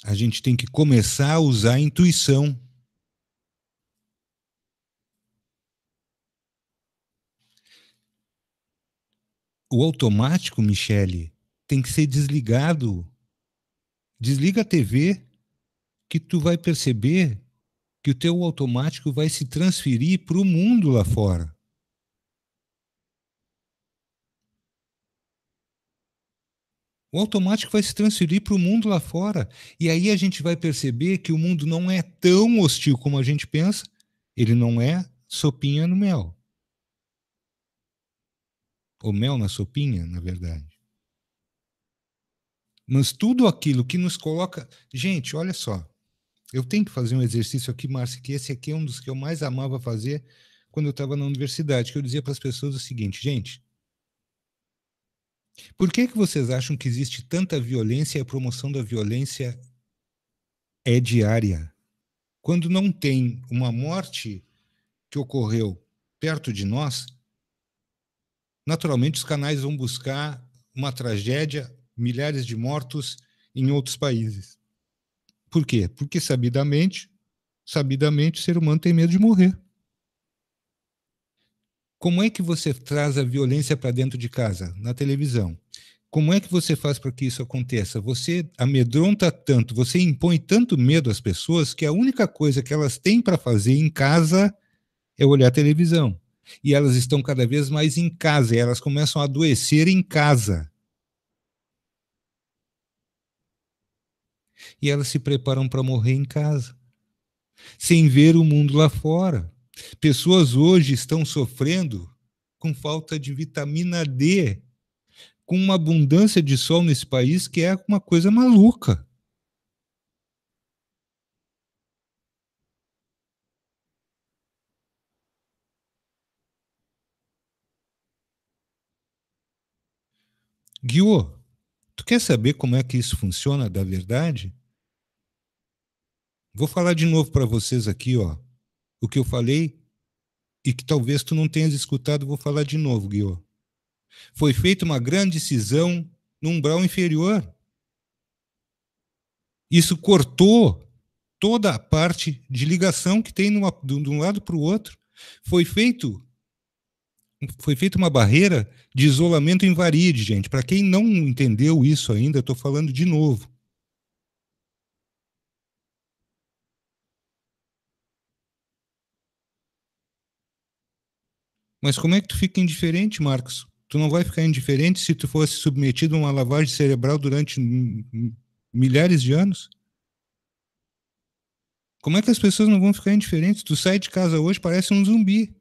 A gente tem que começar a usar a intuição. O automático, Michele, tem que ser desligado. Desliga a TV que tu vai perceber que o teu automático vai se transferir para o mundo lá fora. O automático vai se transferir para o mundo lá fora. E aí a gente vai perceber que o mundo não é tão hostil como a gente pensa. Ele não é sopinha no mel. Ou mel na sopinha, na verdade. Mas tudo aquilo que nos coloca... Gente, olha só. Eu tenho que fazer um exercício aqui, Márcia, que esse aqui é um dos que eu mais amava fazer quando eu estava na universidade, que eu dizia para as pessoas o seguinte: gente, por que vocês acham que existe tanta violência e a promoção da violência é diária? Quando não tem uma morte que ocorreu perto de nós, naturalmente os canais vão buscar uma tragédia, milhares de mortos em outros países. Por quê? Porque sabidamente o ser humano tem medo de morrer. Como é que você traz a violência para dentro de casa? Na televisão. Como é que você faz para que isso aconteça? Você amedronta tanto, você impõe tanto medo às pessoas que a única coisa que elas têm para fazer em casa é olhar a televisão. E elas estão cada vez mais em casa, e elas começam a adoecer em casa. e elas se preparam para morrer em casa, sem ver o mundo lá fora. Pessoas hoje estão sofrendo com falta de vitamina D, com uma abundância de sol nesse país que é uma coisa maluca. Guiô, tu quer saber como é que isso funciona da verdade? Vou falar de novo para vocês aqui, ó, o que eu falei e que talvez tu não tenhas escutado, vou falar de novo, Guiô. Foi feita uma grande cisão no umbral inferior. Isso cortou toda a parte de ligação que tem de um lado para o outro. Foi feito foi feita uma barreira de isolamento invalide, gente. Para quem não entendeu isso ainda, estou falando de novo. Mas como é que tu fica indiferente, Marcos? Tu não vai ficar indiferente se tu fosse submetido a uma lavagem cerebral durante milhares de anos? Como é que as pessoas não vão ficar indiferentes? Tu sai de casa hoje, parece um zumbi.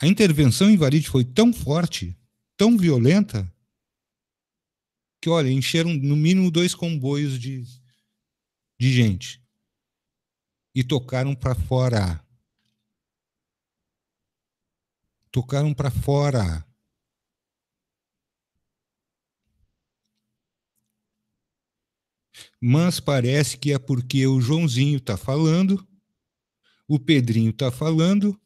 A intervenção invalide foi tão forte, tão violenta, que, olha, encheram no mínimo 2 comboios de gente. E tocaram para fora. Tocaram para fora. Mas parece que é porque o Joãozinho está falando, o Pedrinho está falando,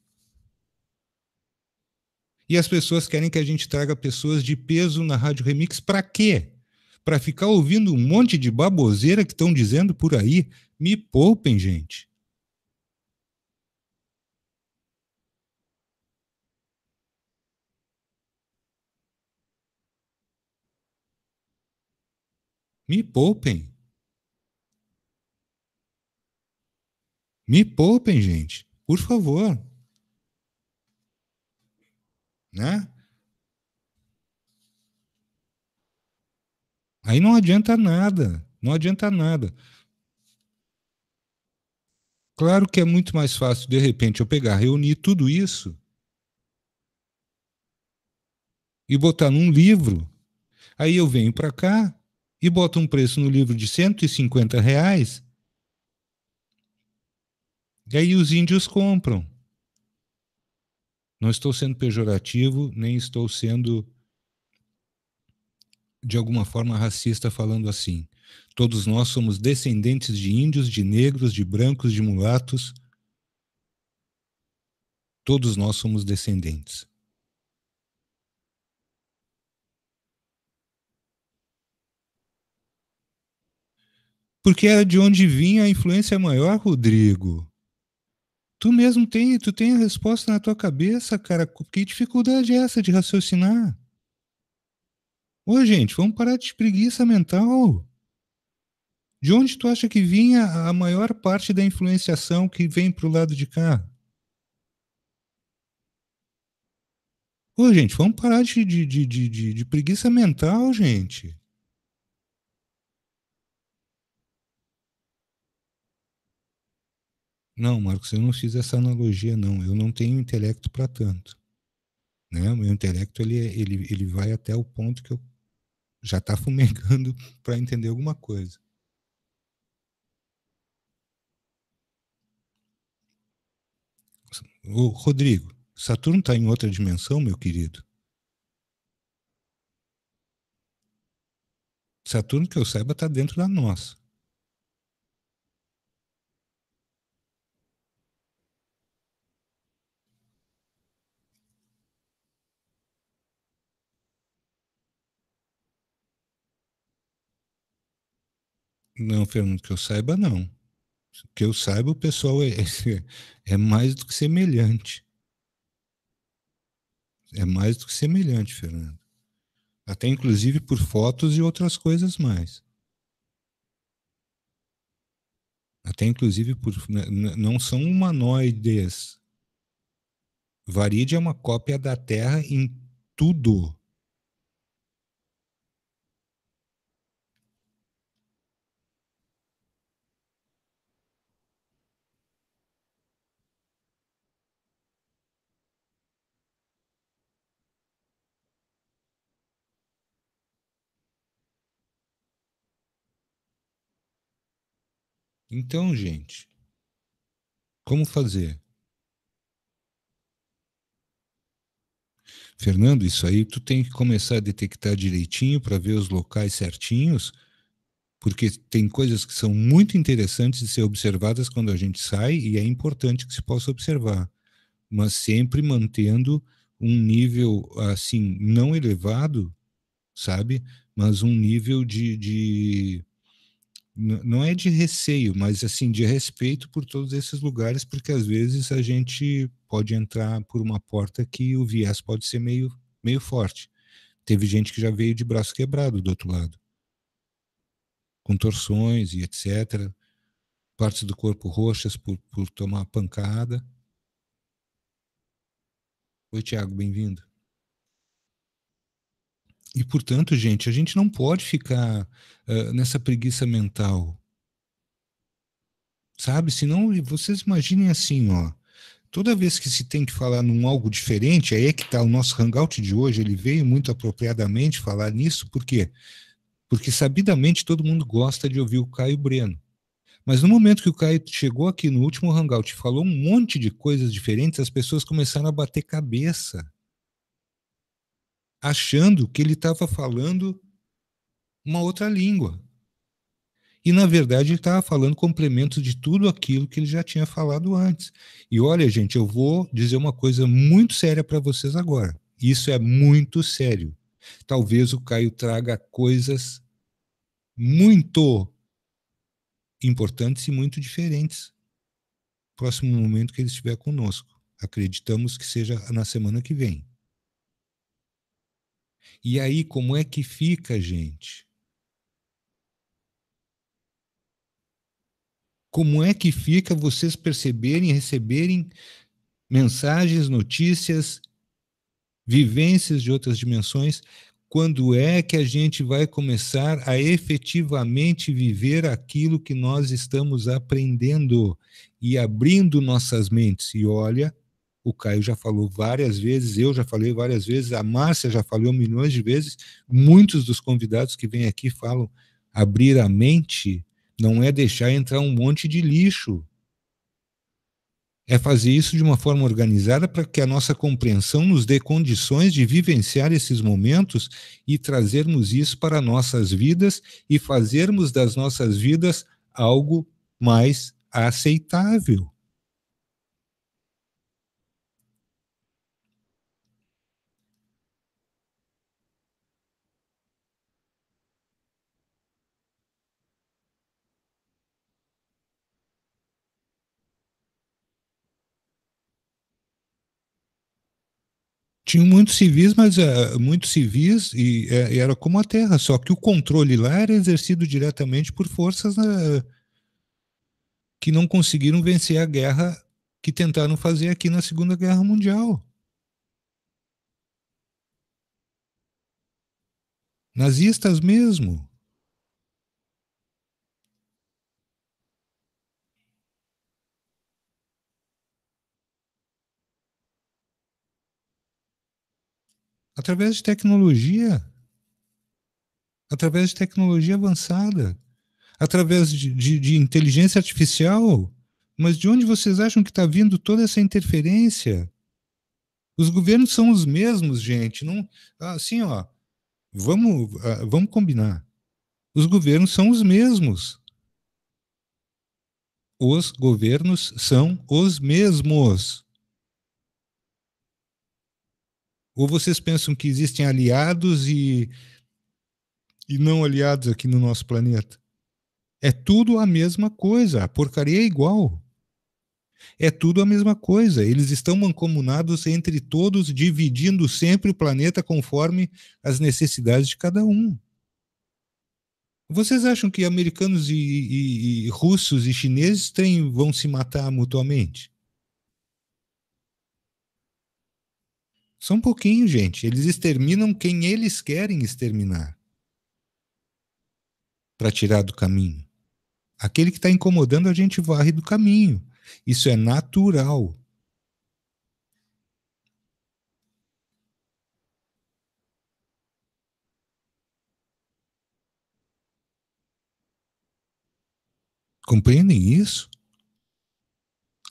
e as pessoas querem que a gente traga pessoas de peso na Rádio Remix. Para quê? Para ficar ouvindo um monte de baboseira que estão dizendo por aí. Me poupem, gente. Me poupem. Me poupem, gente. Por favor. Né? Aí não adianta nada. Não adianta nada. Claro que é muito mais fácil, de repente, eu pegar, reunir tudo isso e botar num livro. Aí eu venho para cá e boto um preço no livro de R$ 150, e aí os índios compram. Não estou sendo pejorativo, nem estou sendo, de alguma forma, racista falando assim. Todos nós somos descendentes de índios, de negros, de brancos, de mulatos. Todos nós somos descendentes. Porque era de onde vinha a influência maior, Rodrigo. Tu tem a resposta na tua cabeça, cara. Que dificuldade é essa de raciocinar? Ô, gente, vamos parar de preguiça mental. De onde tu acha que vinha a maior parte da influenciação que vem pro lado de cá? Ô, gente, vamos parar de preguiça mental, gente. Não, Marcos, eu não fiz essa analogia, não. Eu não tenho intelecto para tanto. Né? O meu intelecto ele vai até o ponto que eu já está fumegando para entender alguma coisa. Ô, Rodrigo, Saturno está em outra dimensão, meu querido? Saturno, que eu saiba, está dentro da nossa. Não, Fernando, que eu saiba, não. Que eu saiba, o pessoal é mais do que semelhante. É mais do que semelhante, Fernando. Até inclusive por fotos e outras coisas mais. Até inclusive por. Não são humanoides. Varide é uma cópia da Terra em tudo. Então, gente, como fazer? Fernando, isso aí tu tem que começar a detectar direitinho para ver os locais certinhos, porque tem coisas que são muito interessantes de ser observadas quando a gente sai e é importante que se possa observar, mas sempre mantendo um nível assim não elevado, sabe? Mas um nível não é de receio, mas assim de respeito por todos esses lugares, porque às vezes a gente pode entrar por uma porta que o viés pode ser meio forte. Teve gente que já veio de braço quebrado do outro lado, com torções e etc. Partes do corpo roxas por tomar pancada. Oi, Tiago, bem-vindo. E, portanto, gente, a gente não pode ficar nessa preguiça mental, sabe? Senão, vocês imaginem assim, ó, toda vez que se tem que falar num algo diferente, aí é que está o nosso hangout de hoje, ele veio muito apropriadamente falar nisso, por quê? Porque sabidamente todo mundo gosta de ouvir o Caio Breno. Mas no momento que o Caio chegou aqui no último hangout e falou um monte de coisas diferentes, as pessoas começaram a bater cabeça, achando que ele estava falando uma outra língua. E, na verdade, ele estava falando complementos de tudo aquilo que ele já tinha falado antes. E olha, gente, eu vou dizer uma coisa muito séria para vocês agora. Isso é muito sério. Talvez o Caio traga coisas muito importantes e muito diferentes no próximo momento que ele estiver conosco. Acreditamos que seja na semana que vem. E aí, como é que fica, gente? Como é que fica vocês perceberem e receberem mensagens, notícias, vivências de outras dimensões? Quando é que a gente vai começar a efetivamente viver aquilo que nós estamos aprendendo e abrindo nossas mentes? E olha, o Caio já falou várias vezes, eu já falei várias vezes, a Márcia já falou milhões de vezes, muitos dos convidados que vêm aqui falam, abrir a mente não é deixar entrar um monte de lixo, é fazer isso de uma forma organizada para que a nossa compreensão nos dê condições de vivenciar esses momentos e trazermos isso para nossas vidas e fazermos das nossas vidas algo mais aceitável. Tinham muitos civis, mas muitos civis e era como a Terra, só que o controle lá era exercido diretamente por forças que não conseguiram vencer a guerra que tentaram fazer aqui na Segunda Guerra Mundial. Nazistas mesmo. Através de tecnologia, através de tecnologia avançada, através de inteligência artificial. Mas de onde vocês acham que está vindo toda essa interferência? Os governos são os mesmos, gente. Não, assim, ó, vamos combinar. Os governos são os mesmos. Os governos são os mesmos. Ou vocês pensam que existem aliados e não aliados aqui no nosso planeta? É tudo a mesma coisa. A porcaria é igual. É tudo a mesma coisa. Eles estão mancomunados entre todos, dividindo sempre o planeta conforme as necessidades de cada um. Vocês acham que americanos e russos e chineses vão se matar mutuamente? Só um pouquinho, gente. Eles exterminam quem eles querem exterminar para tirar do caminho. Aquele que está incomodando a gente varre do caminho. Isso é natural. Compreendem isso?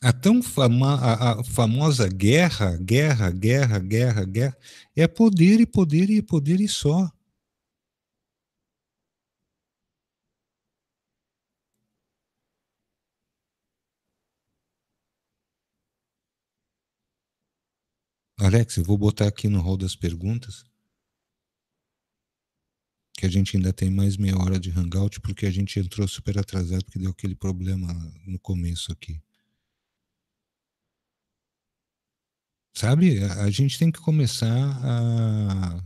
A tão a famosa guerra, guerra, guerra, guerra, guerra, é poder e poder e poder e só. Alex, eu vou botar aqui no hall das perguntas, que a gente ainda tem mais meia hora de hangout, porque a gente entrou super atrasado, porque deu aquele problema no começo aqui. Sabe, a gente tem que começar a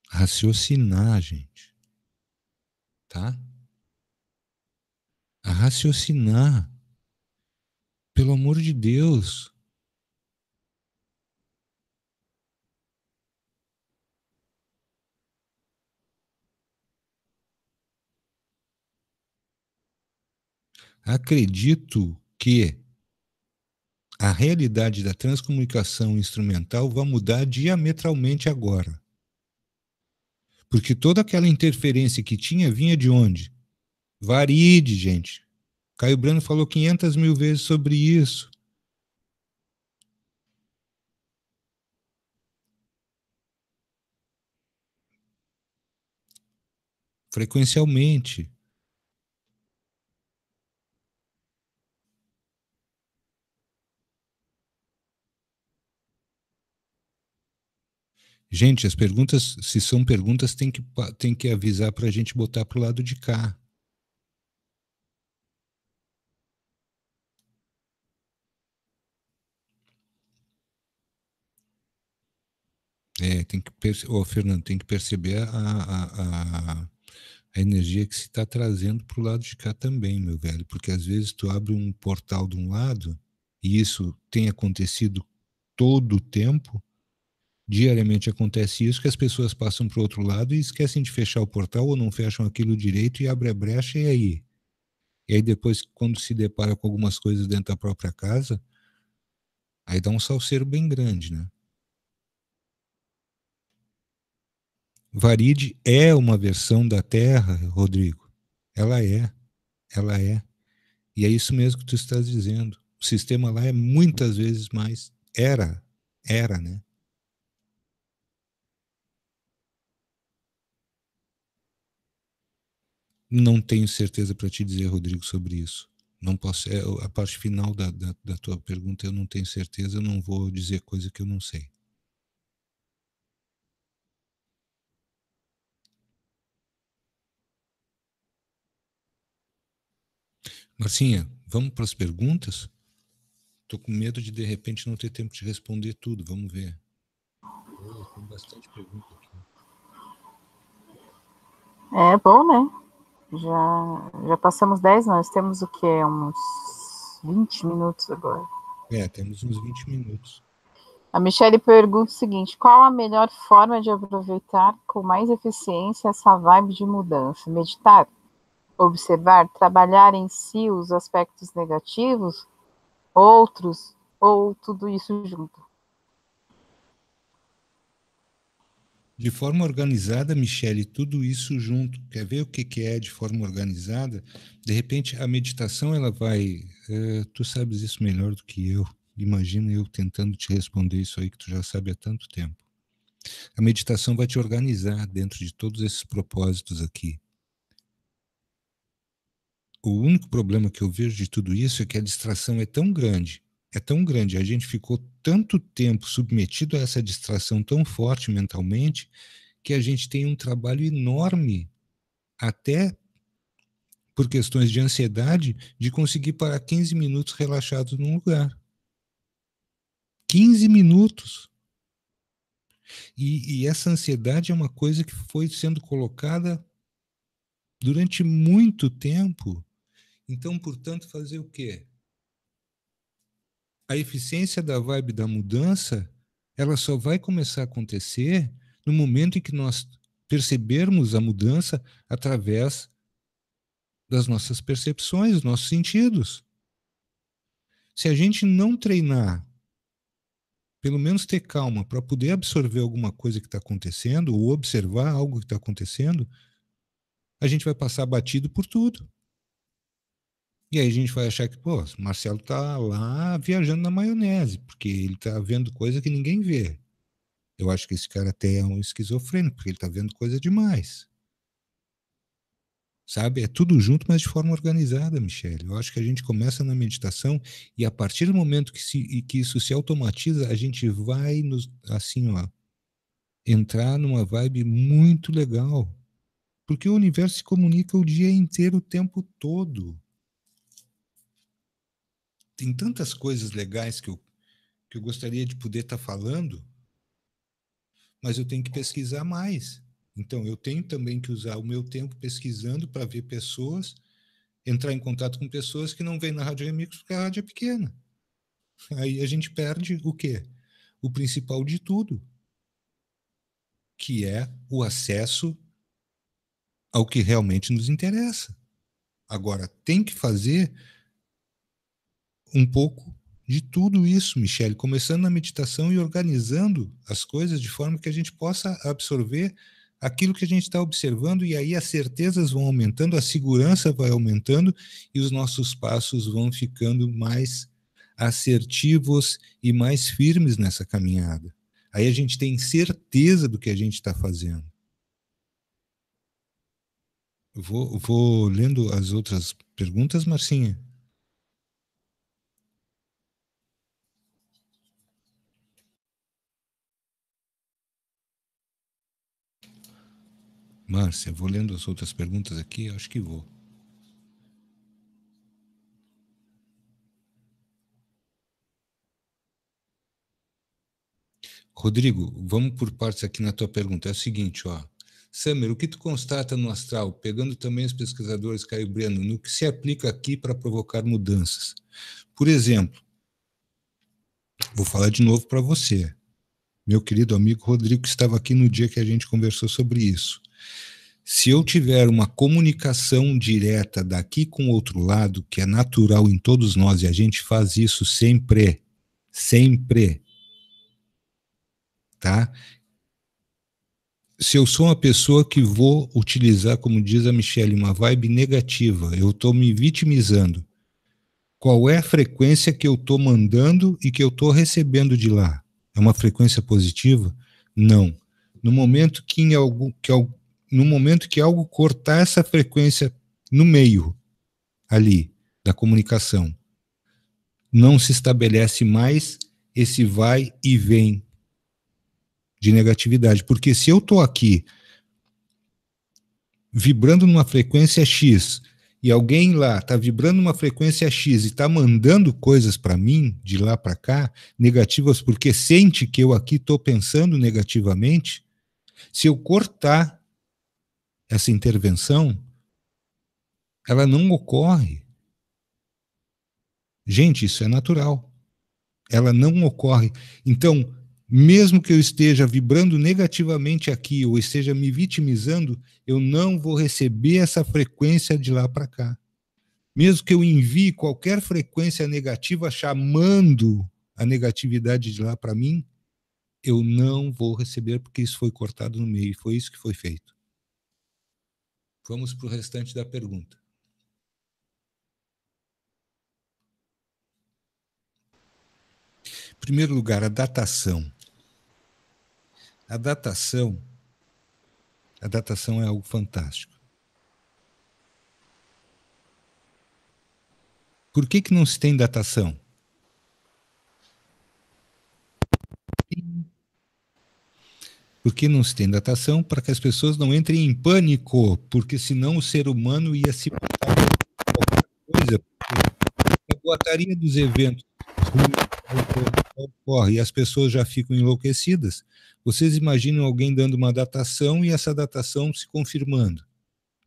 raciocinar, gente. Tá? A raciocinar. Pelo amor de Deus. Acredito que a realidade da transcomunicação instrumental vai mudar diametralmente agora. Porque toda aquela interferência que tinha vinha de onde? Varide, gente. Caio Brando falou 500 mil vezes sobre isso. Frequencialmente. Gente, as perguntas, se são perguntas, tem que avisar para a gente botar para o lado de cá. Tem que Fernando, tem que perceber a energia que se está trazendo para o lado de cá também, meu velho, porque às vezes tu abre um portal de um lado, e isso tem acontecido todo o tempo, diariamente acontece isso, que as pessoas passam para o outro lado e esquecem de fechar o portal ou não fecham aquilo direito e abre a brecha e aí? E aí depois, quando se depara com algumas coisas dentro da própria casa, aí dá um salseiro bem grande, né? Varide é uma versão da Terra, Rodrigo. Ela é, ela é. E é isso mesmo que tu estás dizendo. O sistema lá é muitas vezes mais. Era, né? Não tenho certeza para te dizer, Rodrigo, sobre isso. Não posso. A parte final da tua pergunta eu não tenho certeza, eu não vou dizer coisa que eu não sei. Marcinha, vamos para as perguntas? Tô com medo de repente não ter tempo de responder tudo. Vamos ver. Tem bastante pergunta aqui. É bom, né? Já passamos 10, nós temos o quê? Uns 20 minutos agora. Temos uns 20 minutos. A Michelle pergunta o seguinte: qual a melhor forma de aproveitar com mais eficiência essa vibe de mudança? Meditar? Observar? Trabalhar em si os aspectos negativos? Outros? Ou tudo isso junto? De forma organizada, Michele, tudo isso junto. Quer ver o que é de forma organizada? De repente, a meditação, ela vai... tu sabes isso melhor do que eu. Imagina eu tentando te responder isso aí que tu já sabe há tanto tempo. A meditação vai te organizar dentro de todos esses propósitos aqui. O único problema que eu vejo de tudo isso é que a distração é tão grande, a gente ficou tanto tempo submetido a essa distração tão forte mentalmente, que a gente tem um trabalho enorme, até por questões de ansiedade, de conseguir parar 15 minutos relaxados num lugar. 15 minutos. E essa ansiedade é uma coisa que foi sendo colocada durante muito tempo. Então, portanto, fazer o quê? A eficiência da vibe da mudança, ela só vai começar a acontecer no momento em que nós percebermos a mudança através das nossas percepções, dos nossos sentidos. Se a gente não treinar, pelo menos ter calma para poder absorver alguma coisa que está acontecendo ou observar algo que está acontecendo, a gente vai passar batido por tudo. E aí a gente vai achar que, pô, o Marcelo tá lá viajando na maionese, porque ele tá vendo coisa que ninguém vê. Eu acho que esse cara até é um esquizofrênico, porque ele tá vendo coisa demais. Sabe? É tudo junto, mas de forma organizada, Michele. Eu acho que a gente começa na meditação e a partir do momento que isso se automatiza, a gente vai, assim, ó, entrar numa vibe muito legal. Porque o universo se comunica o dia inteiro, o tempo todo. Tem tantas coisas legais que eu gostaria de poder estar falando, mas eu tenho que pesquisar mais. Então, eu tenho também que usar o meu tempo pesquisando para ver pessoas, entrar em contato com pessoas que não vêm na Rádio Remix porque a rádio é pequena. Aí a gente perde o quê? O principal de tudo, que é o acesso ao que realmente nos interessa. Agora, tem que fazer um pouco de tudo isso, Michele, começando na meditação e organizando as coisas de forma que a gente possa absorver aquilo que a gente está observando, e aí as certezas vão aumentando, a segurança vai aumentando e os nossos passos vão ficando mais assertivos e mais firmes nessa caminhada. Aí a gente tem certeza do que a gente está fazendo. Vou lendo as outras perguntas, Marcinha. Márcia, vou lendo as outras perguntas aqui, acho que vou. Rodrigo, vamos por partes aqui na tua pergunta. É o seguinte, ó. Samer, o que tu constata no astral, pegando também os pesquisadores Caio Breno, no que se aplica aqui para provocar mudanças? Por exemplo, vou falar de novo para você, meu querido amigo Rodrigo, que estava aqui no dia que a gente conversou sobre isso. Se eu tiver uma comunicação direta daqui com o outro lado, que é natural em todos nós, e a gente faz isso sempre, tá? Se eu sou uma pessoa que vou utilizar, como diz a Michelle, uma vibe negativa, eu estou me vitimizando, qual é a frequência que eu estou mandando e que eu estou recebendo de lá? É uma frequência positiva? Não. No momento no momento que algo cortar essa frequência no meio ali da comunicação, não se estabelece mais esse vai e vem de negatividade. Porque se eu estou aqui vibrando numa frequência X e alguém lá está vibrando numa frequência X e está mandando coisas para mim, de lá para cá, negativas, porque sente que eu aqui estou pensando negativamente, se eu cortar essa intervenção, ela não ocorre. Gente, isso é natural. Ela não ocorre. Então, mesmo que eu esteja vibrando negativamente aqui ou esteja me vitimizando, eu não vou receber essa frequência de lá para cá. Mesmo que eu envie qualquer frequência negativa chamando a negatividade de lá para mim, eu não vou receber porque isso foi cortado no meio. Foi isso que foi feito. Vamos para o restante da pergunta. Em primeiro lugar, a datação. A datação é algo fantástico. Por que não se tem datação? Por que não se tem datação? Para que as pessoas não entrem em pânico, porque senão o ser humano ia se matar por qualquer coisa. A boataria dos eventos ocorre e as pessoas já ficam enlouquecidas. Vocês imaginam alguém dando uma datação e essa datação se confirmando?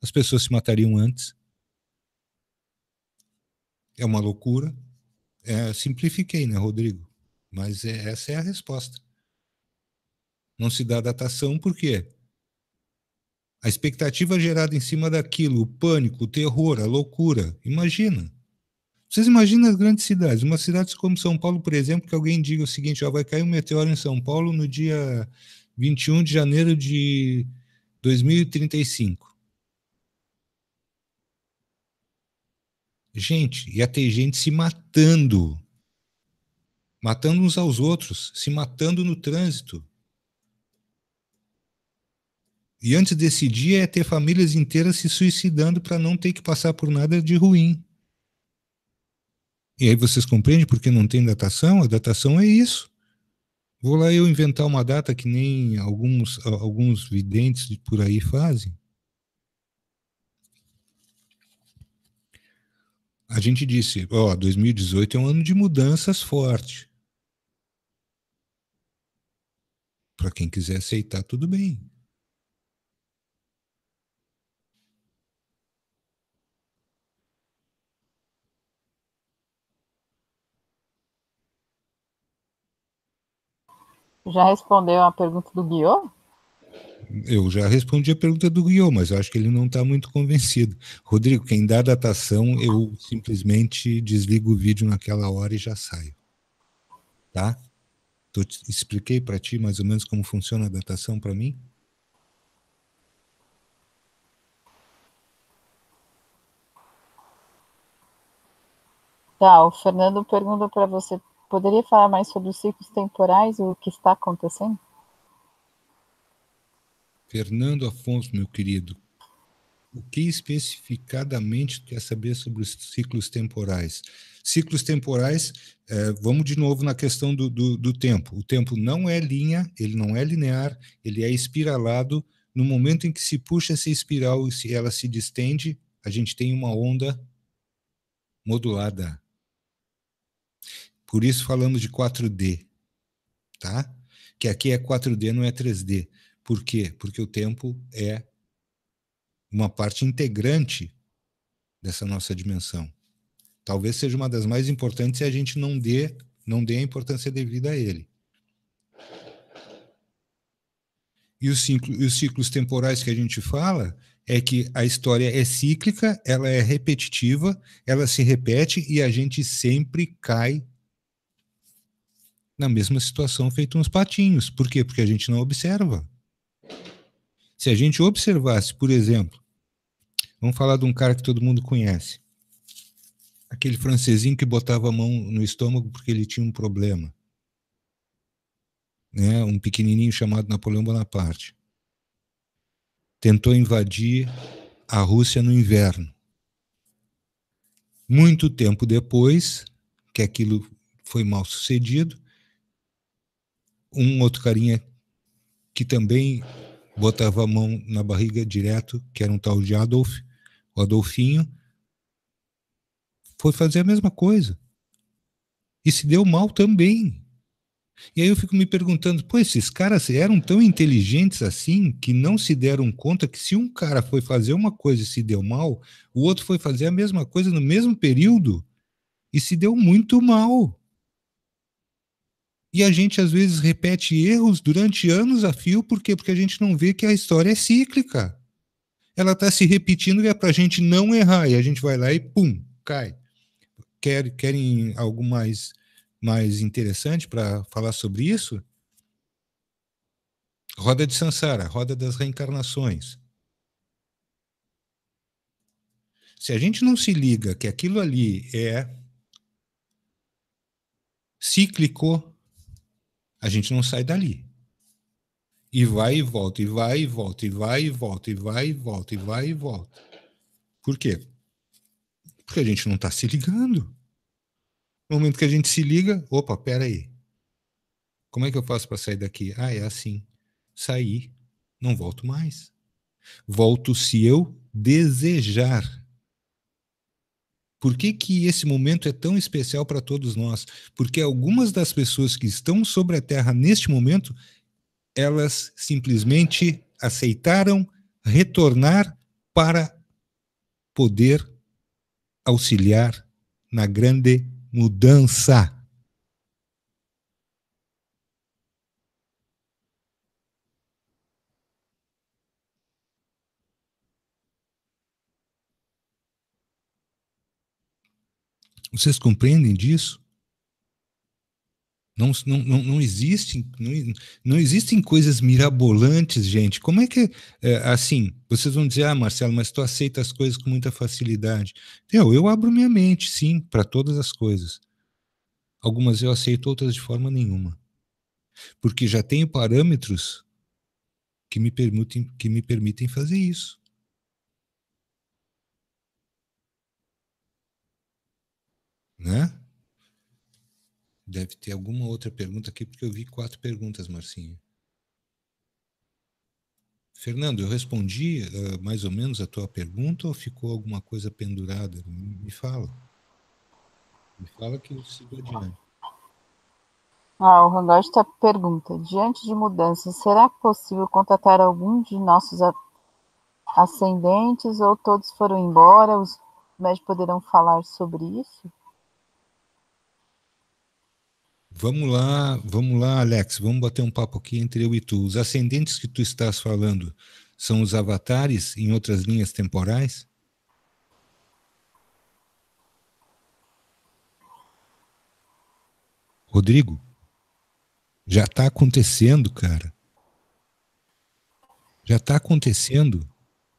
As pessoas se matariam antes? É uma loucura. Simplifiquei, né, Rodrigo? Mas essa é a resposta. Não se dá datação por quê? A expectativa gerada em cima daquilo, o pânico, o terror, a loucura. Imagina. Vocês imaginam as grandes cidades, uma cidade como São Paulo, por exemplo, que alguém diga o seguinte, ó, vai cair um meteoro em São Paulo no dia 21 de janeiro de 2035. Gente, ia ter gente se matando. Matando uns aos outros, se matando no trânsito. E antes desse dia é ter famílias inteiras se suicidando para não ter que passar por nada de ruim. E aí vocês compreendem por que não tem datação? A datação é isso. Vou lá eu inventar uma data que nem alguns videntes por aí fazem. A gente disse, 2018 é um ano de mudanças forte. Para quem quiser aceitar, tudo bem. Já respondeu a pergunta do Guiô? Eu já respondi a pergunta do Guilherme, mas eu acho que ele não está muito convencido. Rodrigo, quem dá datação, eu simplesmente desligo o vídeo naquela hora e já saio. Tá? Expliquei para ti mais ou menos como funciona a datação para mim? Tá, o Fernando pergunta para você, poderia falar mais sobre os ciclos temporais e o que está acontecendo? Fernando Afonso, meu querido, o que especificadamente tu quer saber sobre os ciclos temporais? Ciclos temporais, vamos de novo na questão do tempo. O tempo não é linha, ele não é linear, ele é espiralado. No momento em que se puxa essa espiral e ela se distende, a gente tem uma onda modulada. Por isso falamos de 4D, tá? Que aqui é 4D, não é 3D. Por quê? Porque o tempo é uma parte integrante dessa nossa dimensão. Talvez seja uma das mais importantes e a gente não dê a importância devida a ele. E os ciclos temporais que a gente fala é que a história é cíclica, ela é repetitiva, ela se repete e a gente sempre cai na mesma situação feito uns patinhos. Por quê? Porque a gente não observa. Se a gente observasse, por exemplo, vamos falar de um cara que todo mundo conhece, aquele francesinho que botava a mão no estômago porque ele tinha um problema, né? Um pequenininho chamado Napoleão Bonaparte. Tentou invadir a Rússia no inverno. Muito tempo depois que aquilo foi mal sucedido, um outro carinha que também botava a mão na barriga direto, que era um tal de Adolf, o Adolfinho, foi fazer a mesma coisa. E se deu mal também. E aí eu fico me perguntando, pô, esses caras eram tão inteligentes assim que não se deram conta que se um cara foi fazer uma coisa e se deu mal, o outro foi fazer a mesma coisa no mesmo período e se deu muito mal. E a gente às vezes repete erros durante anos a fio, por quê? Porque a gente não vê que a história é cíclica. Ela está se repetindo e é para a gente não errar, e a gente vai lá e pum, cai. Querem algo mais interessante para falar sobre isso? Roda de Sansara, roda das reencarnações. Se a gente não se liga que aquilo ali é cíclico, a gente não sai dali. E vai e volta, e vai e volta, e vai e volta, e vai e volta, e vai e volta. Por quê? Porque a gente não está se ligando. No momento que a gente se liga, opa, pera aí. Como é que eu faço para sair daqui? Ah, é assim. Saí, não volto mais. Volto se eu desejar. Por que que esse momento é tão especial para todos nós? Porque algumas das pessoas que estão sobre a Terra neste momento, elas simplesmente aceitaram retornar para poder auxiliar na grande mudança. Vocês compreendem disso? Não existem, não existem coisas mirabolantes, gente. Como é que assim? Vocês vão dizer, Marcelo, mas tu aceita as coisas com muita facilidade. Eu abro minha mente, sim, para todas as coisas. Algumas eu aceito, outras de forma nenhuma, porque já tenho parâmetros que me permitem fazer isso. Né? Deve ter alguma outra pergunta aqui, porque eu vi 4 perguntas, Marcinho. Fernando, eu respondi mais ou menos a tua pergunta ou ficou alguma coisa pendurada? Me fala. Me fala que eu sigo adiante. O Rangosta pergunta: diante de mudanças, será possível contatar algum de nossos ascendentes ou todos foram embora? Os médicos poderão falar sobre isso? Vamos lá, Alex. Vamos bater um papo aqui entre eu e tu. Os ascendentes que tu estás falando são os avatares em outras linhas temporais? Rodrigo, já está acontecendo, cara. Já está acontecendo.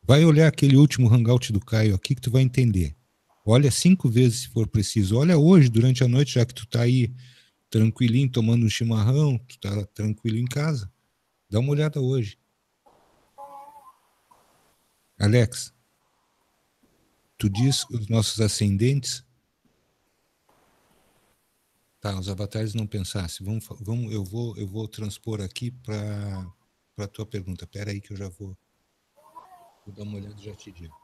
Vai olhar aquele último hangout do Caio aqui que tu vai entender. Olha 5 vezes se for preciso. Olha hoje, durante a noite, já que tu está aí tranquilinho, tomando um chimarrão, tu está tranquilo em casa. Dá uma olhada hoje. Alex, tu diz os nossos ascendentes? Tá, os avatares não pensassem. Vamos, eu vou transpor aqui para a tua pergunta. Espera aí que eu já vou dar uma olhada e já te digo.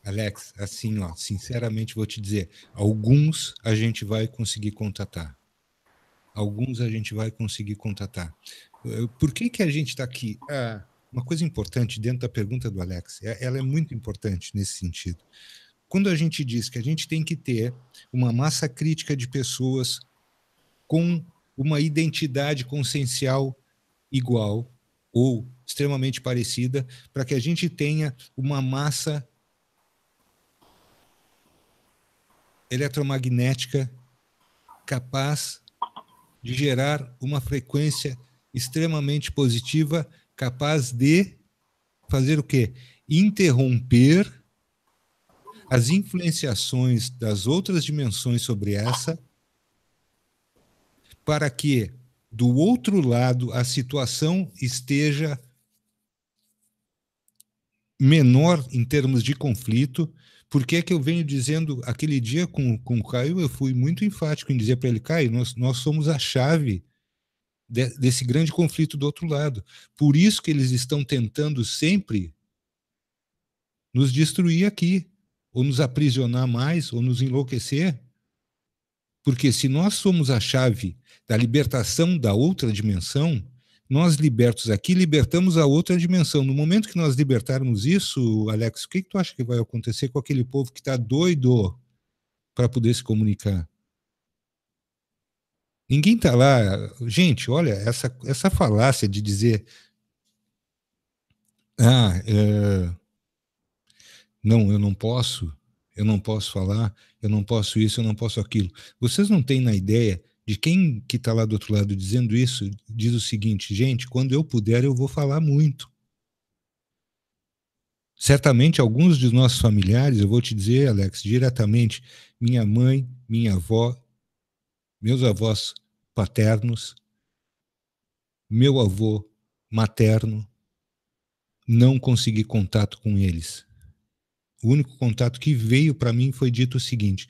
Alex, assim, ó, sinceramente vou te dizer, alguns a gente vai conseguir contatar. Alguns a gente vai conseguir contatar. Por que a gente está aqui? Uma coisa importante dentro da pergunta do Alex, ela é muito importante nesse sentido. Quando a gente diz que a gente tem que ter uma massa crítica de pessoas com uma identidade consciencial igual ou extremamente parecida, para que a gente tenha uma massa eletromagnética capaz de gerar uma frequência extremamente positiva, capaz de fazer o quê? Interromper as influenciações das outras dimensões sobre essa, para que do outro lado a situação esteja menor em termos de conflito. Por que eu venho dizendo, aquele dia com o Caio, eu fui muito enfático em dizer para ele, Caio, nós somos a chave desse grande conflito do outro lado. Por isso que eles estão tentando sempre nos destruir aqui, ou nos aprisionar mais, ou nos enlouquecer. Porque se nós somos a chave da libertação da outra dimensão, nós libertos aqui, libertamos a outra dimensão. No momento que nós libertarmos isso, Alex, o que tu acha que vai acontecer com aquele povo que está doido para poder se comunicar? Ninguém está lá. Gente, olha, essa falácia de dizer não, eu não posso falar, eu não posso isso, eu não posso aquilo. Vocês não têm na ideia de quem que está lá do outro lado dizendo isso, diz o seguinte, gente, quando eu puder eu vou falar muito. Certamente alguns dos nossos familiares, eu vou te dizer, Alex, diretamente, minha mãe, minha avó, meus avós paternos, meu avô materno, não consegui contato com eles. O único contato que veio para mim foi dito o seguinte,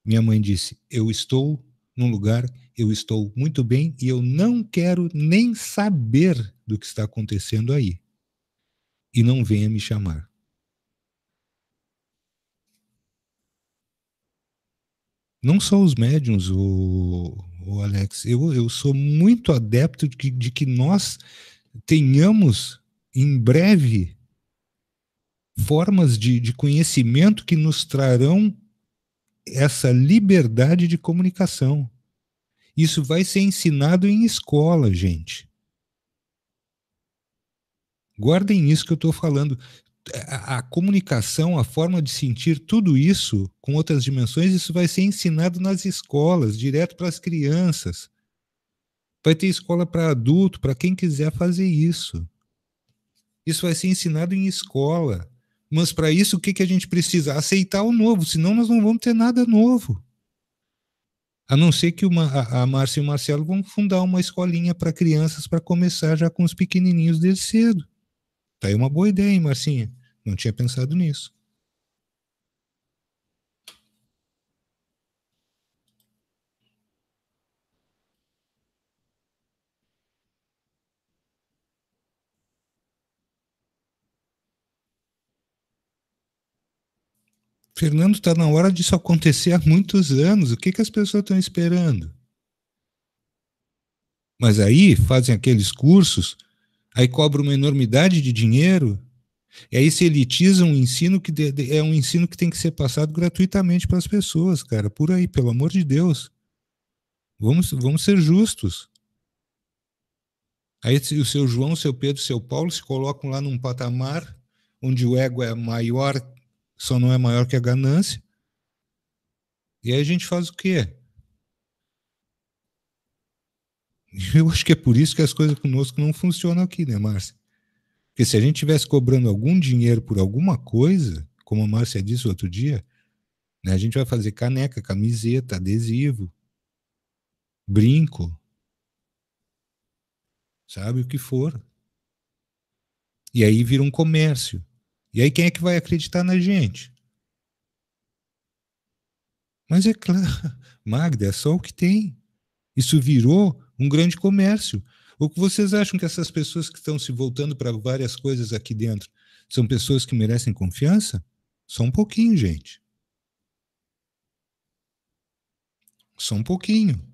minha mãe disse, eu estou num lugar, eu estou muito bem e eu não quero nem saber do que está acontecendo aí. E não venha me chamar. Não só os médiuns, o Alex, eu sou muito adepto de que nós tenhamos em breve formas de conhecimento que nos trarão essa liberdade de comunicação. Isso vai ser ensinado em escola, gente. Guardem isso que eu estou falando. A comunicação, a forma de sentir tudo isso com outras dimensões, isso vai ser ensinado nas escolas, direto para as crianças. Vai ter escola para adulto, para quem quiser fazer isso. Isso vai ser ensinado em escola. Mas para isso, o que a gente precisa? Aceitar o novo, senão nós não vamos ter nada novo. A não ser que a Márcia e o Marcelo vão fundar uma escolinha para crianças para começar já com os pequenininhos desde cedo. Tá aí uma boa ideia, hein, Marcinha? Não tinha pensado nisso. Fernando, está na hora disso acontecer há muitos anos. O que as pessoas estão esperando? Mas aí fazem aqueles cursos, aí cobram uma enormidade de dinheiro, e aí se elitiza um ensino que é um ensino que tem que ser passado gratuitamente para as pessoas, cara. Por aí, pelo amor de Deus. Vamos ser justos. Aí o seu João, o seu Pedro, o seu Paulo se colocam lá num patamar onde o ego é maior, só não é maior que a ganância. E aí a gente faz o quê? Eu acho que é por isso que as coisas conosco não funcionam aqui, né, Márcia? Porque se a gente tivesse cobrando algum dinheiro por alguma coisa, como a Márcia disse outro dia, né, a gente vai fazer caneca, camiseta, adesivo, brinco, sabe o que for. E aí vira um comércio. E aí quem é que vai acreditar na gente? Mas é claro, Magda, é só o que tem. Isso virou um grande comércio. O que vocês acham que essas pessoas que estão se voltando para várias coisas aqui dentro são pessoas que merecem confiança? Só um pouquinho, gente. Só um pouquinho.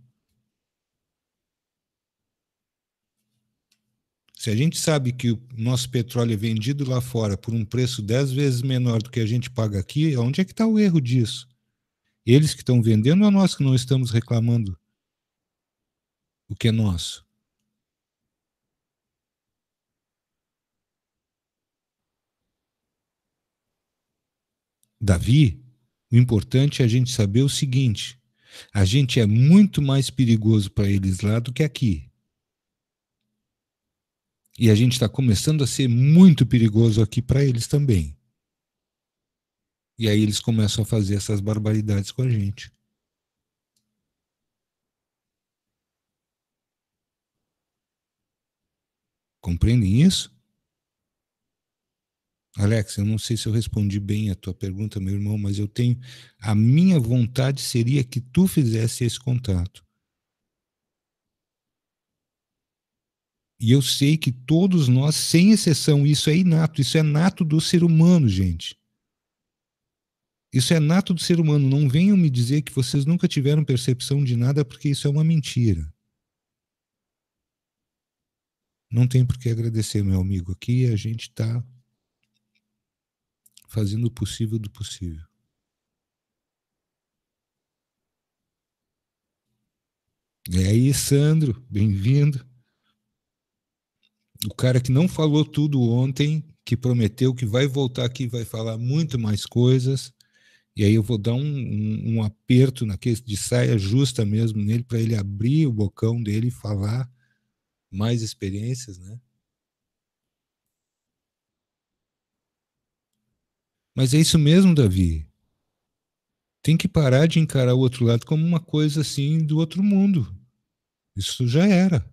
Se a gente sabe que o nosso petróleo é vendido lá fora por um preço 10 vezes menor do que a gente paga aqui, onde é que está o erro disso? Eles que estão vendendo ou nós que não estamos reclamando o que é nosso? Davi, o importante é a gente saber o seguinte: a gente é muito mais perigoso para eles lá do que aqui. E a gente está começando a ser muito perigoso aqui para eles também. E aí eles começam a fazer essas barbaridades com a gente. Compreendem isso? Alex, eu não sei se eu respondi bem a tua pergunta, meu irmão, mas eu tenho. A minha vontade seria que tu fizesse esse contato. E eu sei que todos nós, sem exceção, isso é inato, isso é nato do ser humano, gente. Isso é nato do ser humano. Não venham me dizer que vocês nunca tiveram percepção de nada, porque isso é uma mentira. Não tem por que agradecer, meu amigo. Aqui a gente está fazendo o possível do possível. E aí, Sandro, bem-vindo. O cara que não falou tudo ontem, que prometeu que vai voltar aqui e vai falar muito mais coisas. E aí eu vou dar um aperto naquele de saia justa mesmo nele, para ele abrir o bocão dele e falar mais experiências, né? Mas é isso mesmo, Davi. Tem que parar de encarar o outro lado como uma coisa assim do outro mundo. Isso já era.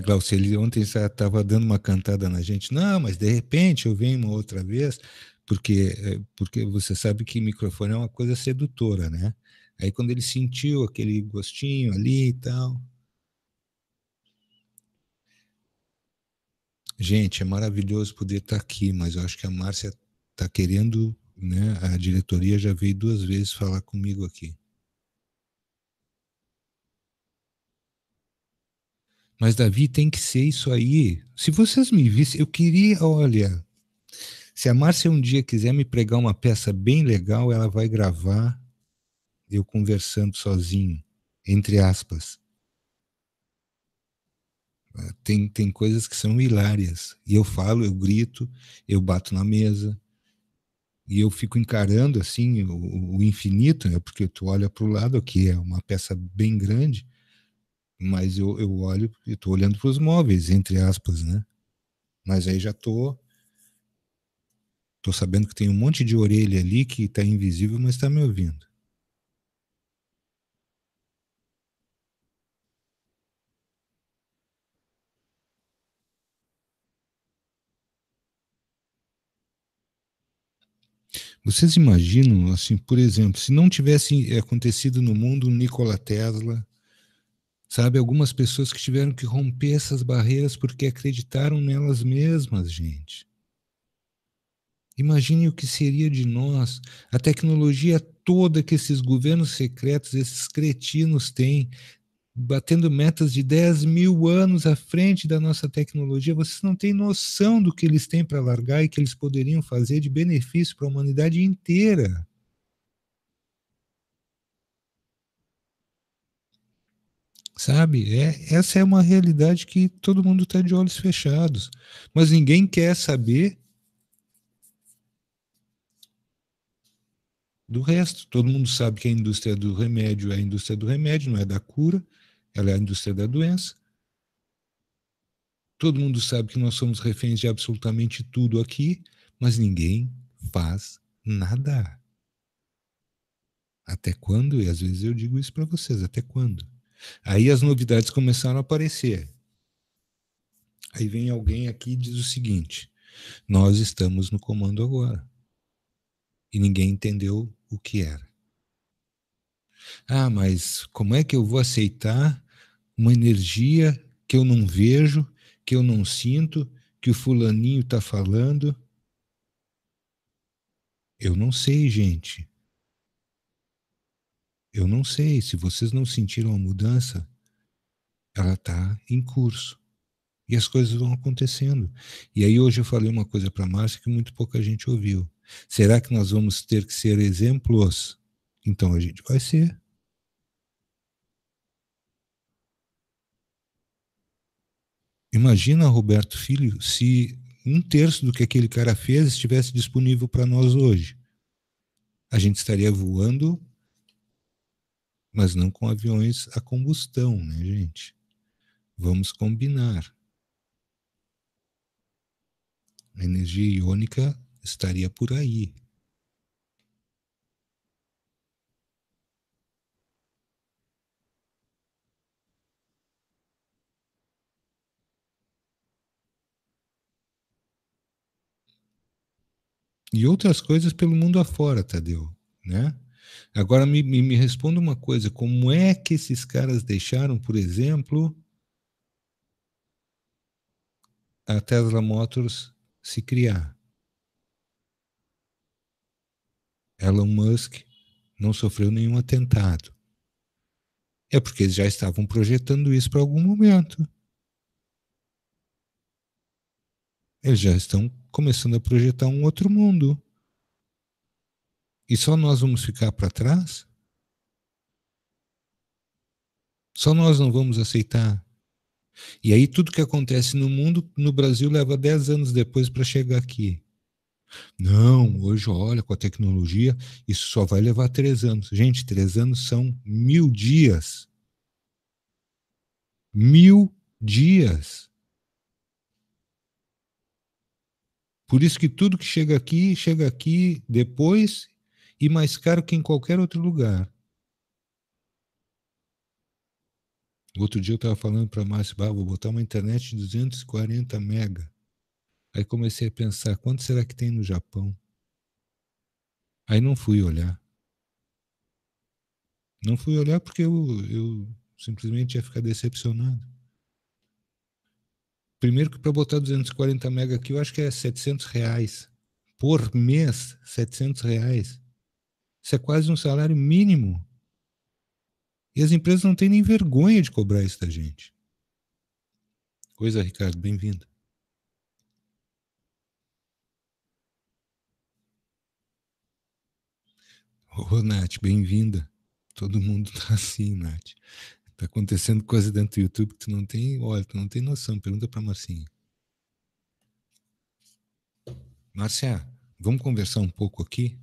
Glaucio, ele ontem já estava dando uma cantada na gente. Não, mas de repente eu venho uma outra vez, porque você sabe que microfone é uma coisa sedutora, né? Aí quando ele sentiu aquele gostinho ali e tal. Gente, é maravilhoso poder estar aqui, mas eu acho que a Márcia está querendo, né? A diretoria já veio 2 vezes falar comigo aqui. Mas, Davi, tem que ser isso aí. Se vocês me vissem, eu queria, olha, se a Márcia um dia quiser me pregar uma peça bem legal, ela vai gravar eu conversando sozinho, entre aspas. tem coisas que são hilárias. E eu falo, eu grito, eu bato na mesa, e eu fico encarando assim o infinito, né? Porque tu olha para o lado, aqui é uma peça bem grande, mas eu olho, eu estou olhando para os móveis, entre aspas, né? Mas aí já tô sabendo que tem um monte de orelha ali que está invisível, mas está me ouvindo. Vocês imaginam, assim, por exemplo, se não tivesse acontecido no mundo um Nikola Tesla, sabe, algumas pessoas que tiveram que romper essas barreiras porque acreditaram nelas mesmas, gente. Imagine o que seria de nós, a tecnologia toda que esses governos secretos, esses cretinos têm, batendo metas de 10 mil anos à frente da nossa tecnologia. Vocês não têm noção do que eles têm para largar e que eles poderiam fazer de benefício para a humanidade inteira. Sabe? Essa é uma realidade que todo mundo está de olhos fechados. Mas ninguém quer saber do resto. Todo mundo sabe que a indústria do remédio é a indústria do remédio, não é da cura, ela é a indústria da doença. Todo mundo sabe que nós somos reféns de absolutamente tudo aqui, mas ninguém faz nada. Até quando? E às vezes eu digo isso para vocês, até quando? Aí as novidades começaram a aparecer. Aí vem alguém aqui e diz o seguinte: nós estamos no comando agora. E ninguém entendeu o que era. Ah, mas como é que eu vou aceitar uma energia que eu não vejo, que eu não sinto, que o fulaninho está falando? Eu não sei, gente. Eu não sei. Se vocês não sentiram a mudança, ela está em curso. E as coisas vão acontecendo. E aí hoje eu falei uma coisa para a Márcia que muito pouca gente ouviu. Será que nós vamos ter que ser exemplos? Então a gente vai ser. Imagina, Roberto Filho, se um terço do que aquele cara fez estivesse disponível para nós hoje. A gente estaria voando, mas não com aviões a combustão, né, gente? Vamos combinar. A energia iônica estaria por aí. E outras coisas pelo mundo afora, Tadeu, né? Agora me responda uma coisa, como é que esses caras deixaram, por exemplo, a Tesla Motors se criar? Elon Musk não sofreu nenhum atentado. É porque eles já estavam projetando isso para algum momento. Eles já estão começando a projetar um outro mundo. E só nós vamos ficar para trás? Só nós não vamos aceitar. E aí tudo que acontece no mundo, no Brasil, leva 10 anos depois para chegar aqui. Não, hoje, olha, com a tecnologia, isso só vai levar 3 anos. Gente, 3 anos são 1000 dias. 1000 dias. Por isso que tudo que chega aqui depois e mais caro que em qualquer outro lugar. Outro dia eu estava falando para a Márcia, vou botar uma internet de 240 mega. Aí comecei a pensar, quanto será que tem no Japão? Aí não fui olhar. Não fui olhar porque eu simplesmente ia ficar decepcionado. Primeiro que para botar 240 mega aqui, eu acho que é R$ 700. Por mês, R$ 700. Isso é quase um salário mínimo. E as empresas não têm nem vergonha de cobrar isso da gente. Coisa, Ricardo, bem-vindo. Ô, Nath, bem-vinda. Todo mundo tá assim, Nath. Tá acontecendo coisa dentro do YouTube que tu não tem, olha, tu não tem noção. Pergunta pra Marcinha. Márcia, vamos conversar um pouco aqui?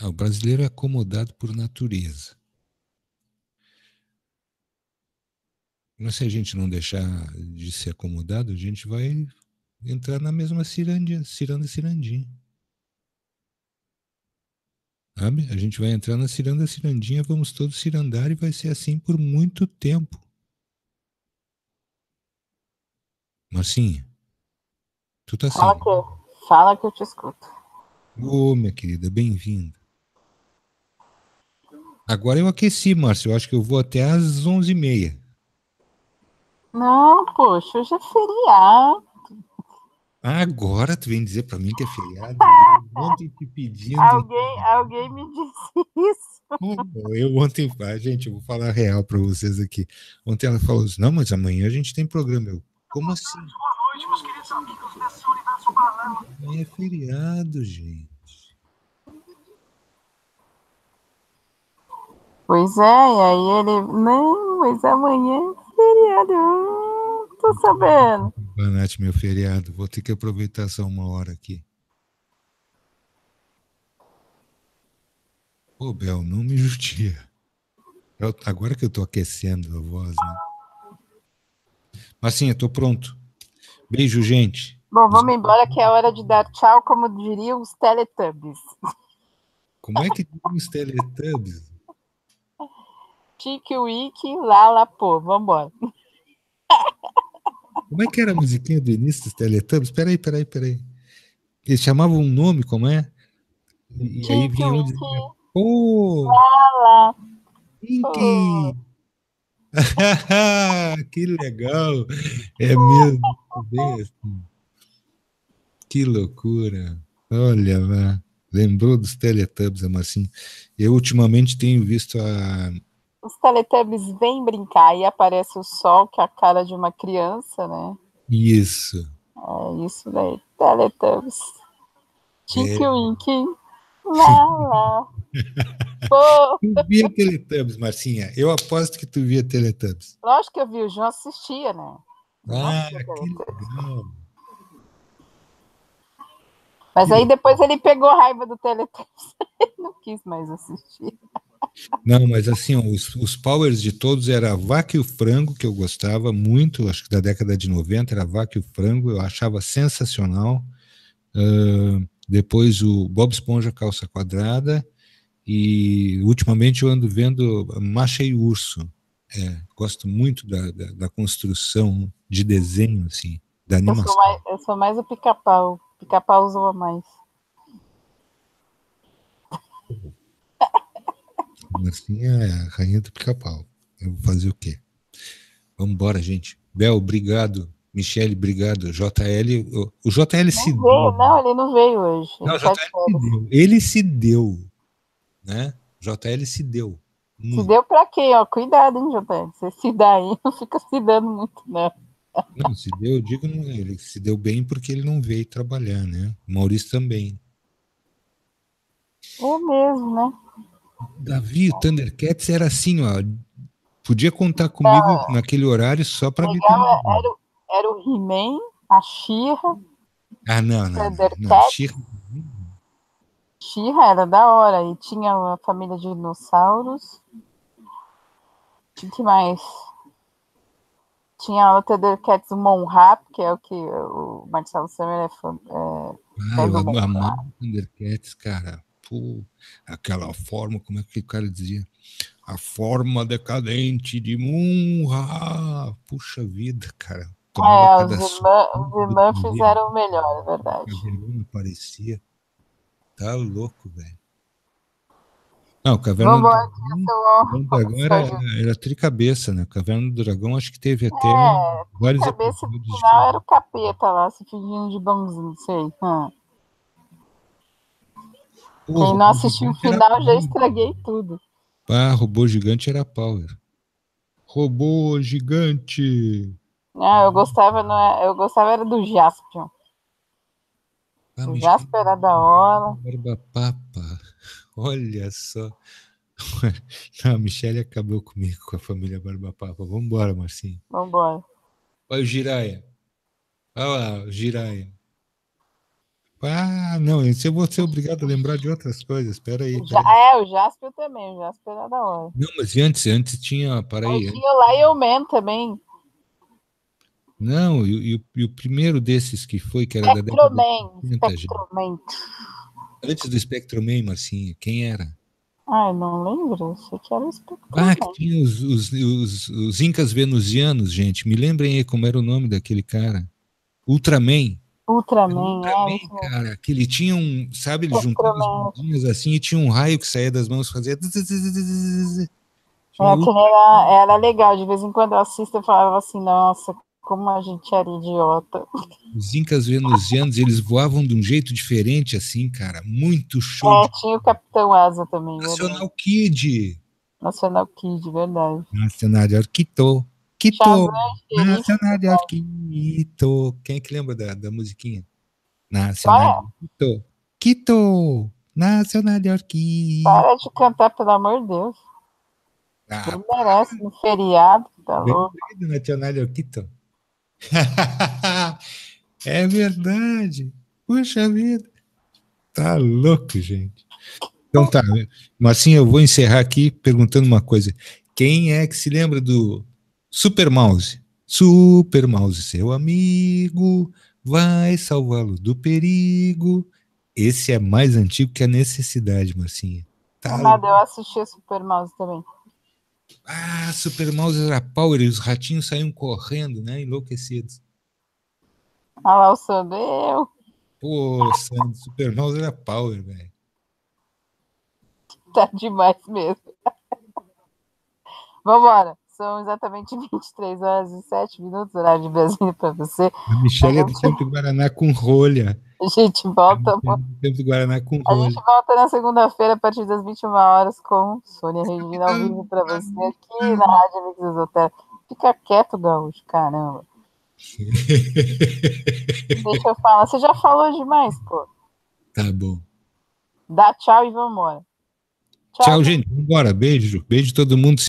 O brasileiro é acomodado por natureza. Mas se a gente não deixar de ser acomodado, a gente vai entrar na mesma ciranda-cirandinha. Sabe? A gente vai entrar na ciranda-cirandinha, vamos todos cirandar e vai ser assim por muito tempo. Marcinha, tu tá Fala sem. fala que eu te escuto. Ô, minha querida, bem-vinda. Agora eu aqueci, Márcio. Eu acho que eu vou até às 11h30. Não, poxa, hoje é feriado. Agora tu vem dizer pra mim que é feriado? Eu ontem te pedindo. Alguém me disse isso. Eu ontem, gente, eu vou falar a real pra vocês aqui. Ontem ela falou assim: não, mas amanhã a gente tem programa. Eu, como assim? Boa noite, meus queridos amigos desse universo paralelo. Amanhã é feriado, gente. Pois é, e aí ele, não, mas amanhã é feriado. Tô sabendo. Banate, meu feriado. Vou ter que aproveitar só uma hora aqui. Ô, Bel, não me judia. Agora que eu tô aquecendo a voz, né? Mas sim, eu tô pronto. Beijo, gente. Bom, vamos embora que é hora de dar tchau, como diriam os Teletubbies. Como é que tem os Teletubbies? Tique, wiki, lala, pô, vambora. Como é que era a musiquinha do início dos Teletubbies? Peraí. Eles chamavam um nome, como é? E aí Tique, vinha um wiki, dizendo, pô, lala, pô. Pinky! Que legal! É mesmo, bem assim. Que loucura! Olha lá, lembrou dos Teletubbies, assim. Eu ultimamente tenho visto a. Os Teletubbies vêm brincar e aparece o sol, que é a cara de uma criança, né? Isso. É isso daí, Teletubbies. Tique, É. wiki, lala, pô. Tu via Teletubbies, Marcinha? Eu aposto que tu via Teletubbies. Lógico que eu vi, o João assistia, né? O João Ah, assistia que Teletubbies. legal! Mas Que aí legal. depois ele pegou raiva do Teletubbies e não quis mais assistir. Não, mas assim, ó, os powers de todos era a Vaca e o Frango, que eu gostava muito, acho que da década de 90 era a Vaca e o Frango, eu achava sensacional. Depois o Bob Esponja Calça Quadrada, e ultimamente eu ando vendo Macha e Urso. Gosto muito da construção de desenho, assim, da animação. Eu sou mais o pica-pau. Pica-pau usou mais. Assim é a rainha do pica-pau. Eu vou fazer o quê? Vamos embora, gente. Bel, obrigado. Michele, obrigado. JL, o JL se Não deu. veio, não, ele não veio hoje. Não, Ele o tá JL de se férias. deu. Ele se deu, né? JL se deu Se muito. deu pra quê? Ó, cuidado, hein, Jopé? Você se dá aí, não fica se dando muito, não. Não, se deu, eu digo, não, ele se deu bem porque ele não veio trabalhar, né? O Maurício também. É mesmo, né? Davi, o Thundercats era assim, ó. Podia contar comigo Não, naquele horário só para ver legal televisão. era o He-Man, a She-Ra, Ah, não. Não, Thundercats. She-Ra era da hora. E tinha a família de dinossauros. Tinha que mais? Tinha o Thundercats Monrap, que é o que o Marcelo Summer é fã, fã Eu do amava Monrap. o Thundercats, cara. Pô, aquela forma, como é que o cara dizia? A forma decadente de Munra. Puxa vida, cara. Tomava É, cada susto Os do irmãos primeiro. fizeram o melhor, é A verdade. vergonha aparecia. Tá louco, velho. Não, Caverna do Vambora, que Dragão. eu Caverna do tô Dragão com era tricabeça, né? Caverna do Dragão acho que teve até É, vários cabeça no episódios final era o diferentes. capeta lá, se fingindo de bonzinho, sei. O Quem não robô assistiu o gigante era final, já Power. estraguei tudo. Ah, robô gigante era Power. Robô gigante. Eu gostava, não é, eu gostava era do Jaspion. Ah, O Michele Jasper era da hora. Barba Papa. Olha só. Não, a Michele acabou comigo, com a família Barba Papa. Vamos embora, Marcinho. Vambora. Olha o Jiraya. Olha lá, o Jiraya. Ah, não, isso eu vou ser obrigado a lembrar de outras coisas. Espera aí, espera aí. O Jasper também. O Jasper era da hora. Não, mas antes tinha, para Aí aí. tinha o Lion Man também. Não, e o primeiro desses que foi, que era da década de Spectroman. 80, gente. Spectroman. Antes do Spectroman, Marcinho, quem era? Ai, não lembro. Sei que era o Ah, Spectroman. que tinha os incas venusianos, gente. Me lembrem aí como era o nome daquele cara. Ultraman. Ultraman, Ultraman, isso mesmo. cara, que ele tinha um, sabe, ele juntava as Spectroman. mãozinhas assim e tinha um raio que saía das mãos, fazia. Tinha Aquele era legal. De vez em quando eu assisto e falava assim, nossa, como a gente era idiota. os incas venusianos, eles voavam de um jeito diferente, assim, cara. Muito show de Tinha o Capitão Asa também, verdade. National Kid. National Kid, verdade. Nacional de Orquito. Quito. Shazam, xerife. Nacional de Orquito. Quem é que lembra da musiquinha? Nacional Para, de Orquito. Quito. Nacional de Orquito. para de cantar, pelo amor de Deus. Ah, Não merece no feriado, tá louco. lembrei do Nacional de Orquito. É verdade. Puxa vida. Tá louco, gente. Então tá. Mas assim, eu vou encerrar aqui perguntando uma coisa. Quem é que se lembra do Super Mouse? Super Mouse, seu amigo, vai salvá-lo do perigo. Esse é mais antigo que a necessidade, Marcinha. Tá Nada, eu louco. assisti Super Mouse também. Ah, Super Mouse era power e os ratinhos saíam correndo, né? Enlouquecidos. Olha lá o Sandro, eu. Pô, Sandy, Super Mouse era power, velho. Tá demais mesmo. Vambora. São exatamente 23 horas e 7 minutos, horário de Brasília pra você. A Michelle é do tempo do Guaraná com rolha. A gente volta. Do tempo do Guaraná com A rolha. gente volta na segunda-feira, a partir das 21 horas, com Sônia Regina ao vivo pra você aqui na Rádio Mix Esotérica. Fica quieto, Gaúcho, caramba. Deixa eu falar. Você já falou demais, pô. Tá bom. Dá tchau e vambora. Tchau, gente. Vambora. Beijo. Beijo todo mundo.